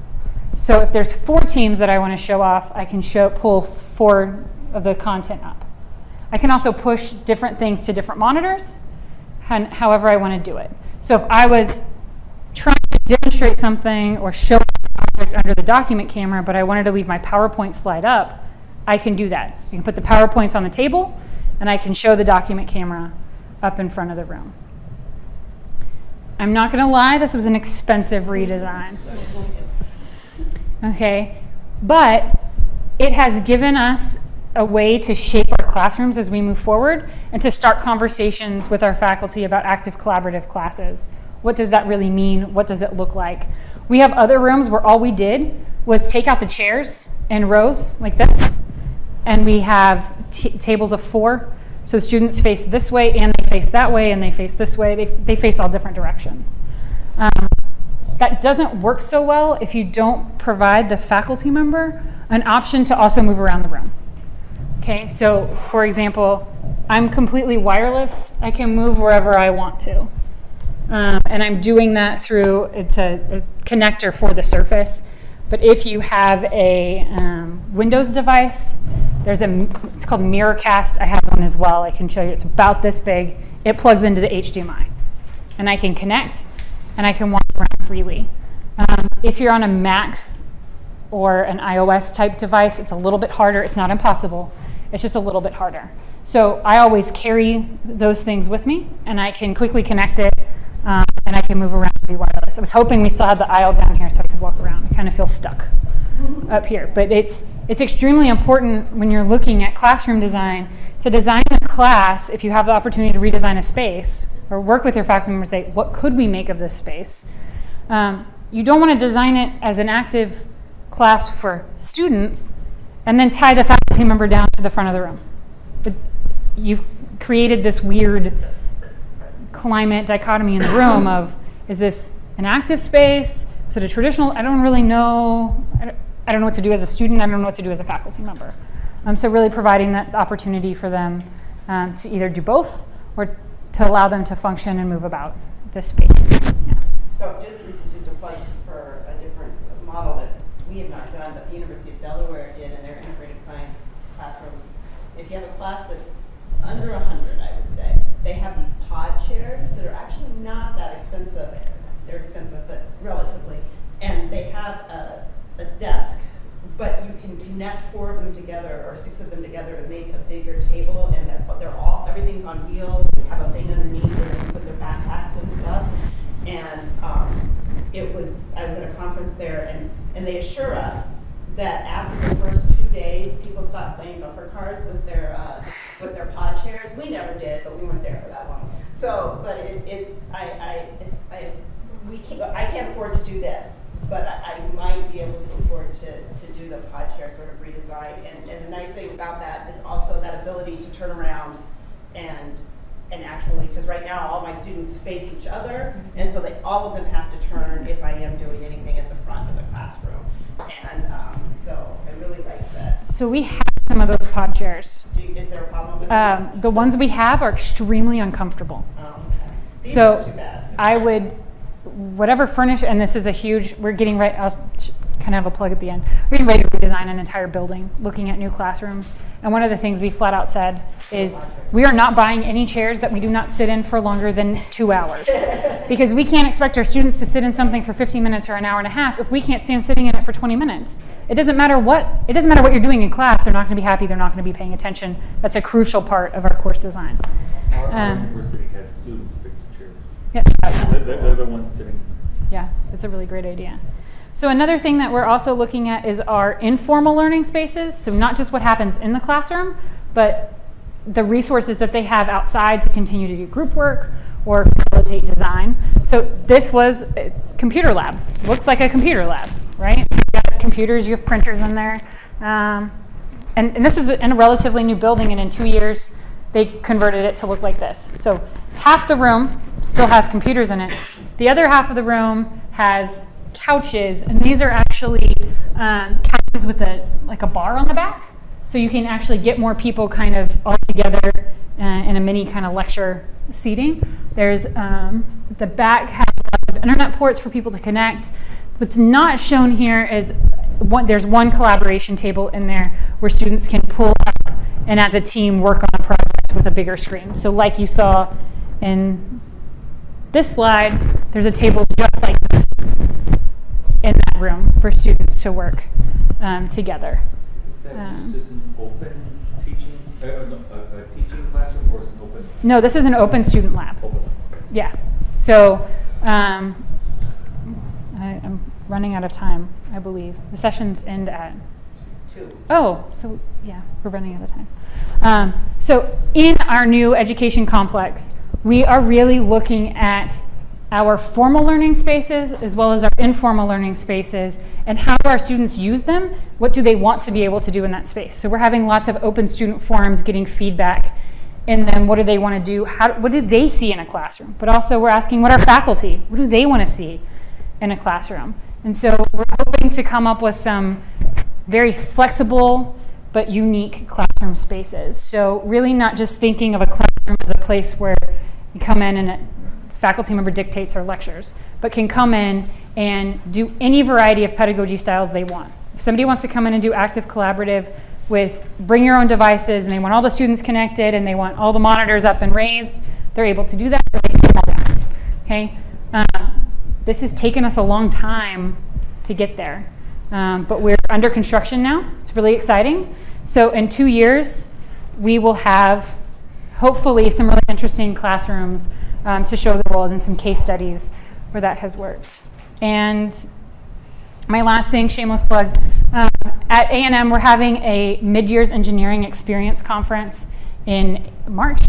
So if there's 4 teams that I want to show off, I can pull 4 of the content up. I can also push different things to different monitors, however I want to do it. So if I was trying to demonstrate something or show an object under the document camera, but I wanted to leave my PowerPoint slide up, I can do that. I can put the PowerPoints on the table, and I can show the document camera up in front of the room. I'm not going to lie, this was an expensive redesign. Okay, but it has given us a way to shape our classrooms as we move forward and to start conversations with our faculty about active collaborative classes. What does that really mean? What does it look like? We have other rooms where all we did was take out the chairs in rows like this, and we have tables of 4. So students face this way, and they face that way, and they face this way. They face all different directions. That doesn't work so well if you don't provide the faculty member an option to also move around the room. Okay, so for example, I'm completely wireless. I can move wherever I want to. And I'm doing that through, it's a connector for the Surface. But if you have a Windows device, it's called Mirrorcast. I have one as well. I can show you. It's about this big. It plugs into the HDMI. And I can connect, and I can walk around freely. If you're on a Mac or an iOS type device, it's a little bit harder. It's not impossible. It's just a little bit harder. So I always carry those things with me, and I can quickly connect it, and I can move around and be wireless. I was hoping we still had the aisle down here so I could walk around. I kind of feel stuck up here. But it's extremely important when you're looking at classroom design to design a class, if you have the opportunity to redesign a space, or work with your faculty members and say, what could we make of this space? You don't want to design it as an active class for students and then tie the faculty member down to the front of the room. You've created this weird climate dichotomy in the room of, is this an active space? Is it a traditional? I don't really know. I don't know what to do as a student. I don't know what to do as a faculty member. So really providing that opportunity for them to either do both or to allow them to function and move about the space. Yeah. So this is just a plug for a different model that we have not done, but the University of Delaware did in their integrated science classrooms. If you have a class that's under 100, I would say, they have these pod chairs that are actually not that expensive. They're expensive, but relatively. And they have a desk, but you can connect 4 of them together or 6 of them together to make a bigger table, and everything's on wheels. They have a thing underneath where they can put their backpacks and stuff. And I was at a conference there, and they assure us that after the first 2 days, people stopped playing bumper cars with their pod chairs. We never did, but we weren't there for that long. So, but I can't afford to do this, but I might be able to afford to do the pod chair sort of redesign. And the nice thing about that is also that ability to turn around and actually, because right now all my students face each other, and so all of them have to turn if I am doing anything at the front of the classroom. And so I really like that. So we have some of those pod chairs. Is there a problem with that? The ones we have are extremely uncomfortable. Oh, okay. These So aren't too bad. I would, whatever furnish, and this is we're getting ready, I'll kind of have a plug at the end. We're getting ready to redesign an entire building, looking at new classrooms. And one of the things we flat out said is, we are not buying any chairs that we do not sit in for longer than 2 hours. Because we can't expect our students to sit in something for 15 minutes or an hour and a half if we can't stand sitting in it for 20 minutes. It doesn't matter what you're doing in class, they're not going to be happy, they're not going to be paying attention. That's a crucial part of our course design. Our university has students pick the chairs. Yeah. They're the ones sitting. Yeah, it's a really great idea. So another thing that we're also looking at is our informal learning spaces. So not just what happens in the classroom, but the resources that they have outside to continue to do group work or facilitate design. So this was a computer lab. Looks like a computer lab, right? You've got computers, you have printers in there. And this is in a relatively new building, and in 2 years, they converted it to look like this. So half the room still has computers in it. The other half of the room has couches, and these are actually couches with like a bar on the back. So you can actually get more people kind of all together in a mini kind of lecture seating. There's the back has a lot of internet ports for people to connect. What's not shown here is there's one collaboration table in there where students can pull up and as a team work on a project with a bigger screen. So like you saw in this slide, there's a table just like this in that room for students to work together. Is that just an open teaching, a teaching classroom, or is it an open? No, this is an open student lab. Open. Okay. Yeah. So I'm running out of time, I believe. The sessions end at 2. Oh, so yeah, we're running out of time. So in our new education complex, we are really looking at our formal learning spaces as well as our informal learning spaces, and how do our students use them? What do they want to be able to do in that space? So we're having lots of open student forums, getting feedback in them. What do they want to do? What do they see in a classroom? But also we're asking, what are faculty? What do they want to see in a classroom? And so we're hoping to come up with some very flexible but unique classroom spaces. So really not just thinking of a classroom as a place where you come in and a faculty member dictates our lectures, but can come in and do any variety of pedagogy styles they want. If somebody wants to come in and do active collaborative with bring your own devices, and they want all the students connected, and they want all the monitors up and raised, they're able to do that, or they can come all down. Okay? This has taken us a long time to get there, but we're under construction now. It's really exciting. So in 2 years, we will have hopefully some really interesting classrooms to show the world, and some case studies where that has worked. And my last thing, shameless plug, at A&M we're having a mid-years engineering experience conference in March,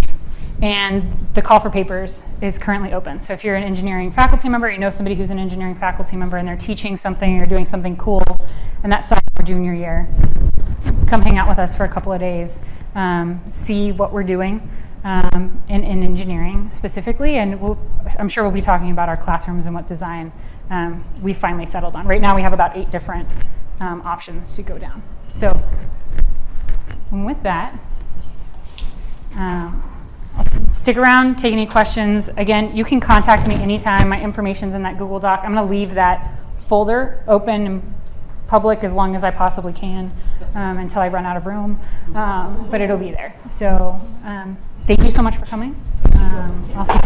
and the call for papers is currently open. So if you're an engineering faculty member, you know somebody who's an engineering faculty member, and they're teaching something or doing something cool, and that's sophomore, junior year, come hang out with us for a couple of days, see what we're doing in engineering specifically, and I'm sure we'll be talking about our classrooms and what design we finally settled on. Right now we have about 8 different options to go down. So and with that, I'll stick around, take any questions. Again, you can contact me anytime. My information's in that Google Doc. I'm going to leave that folder open and public as long as I possibly can until I run out of room, but it'll be there. So thank you so much for coming. I'll see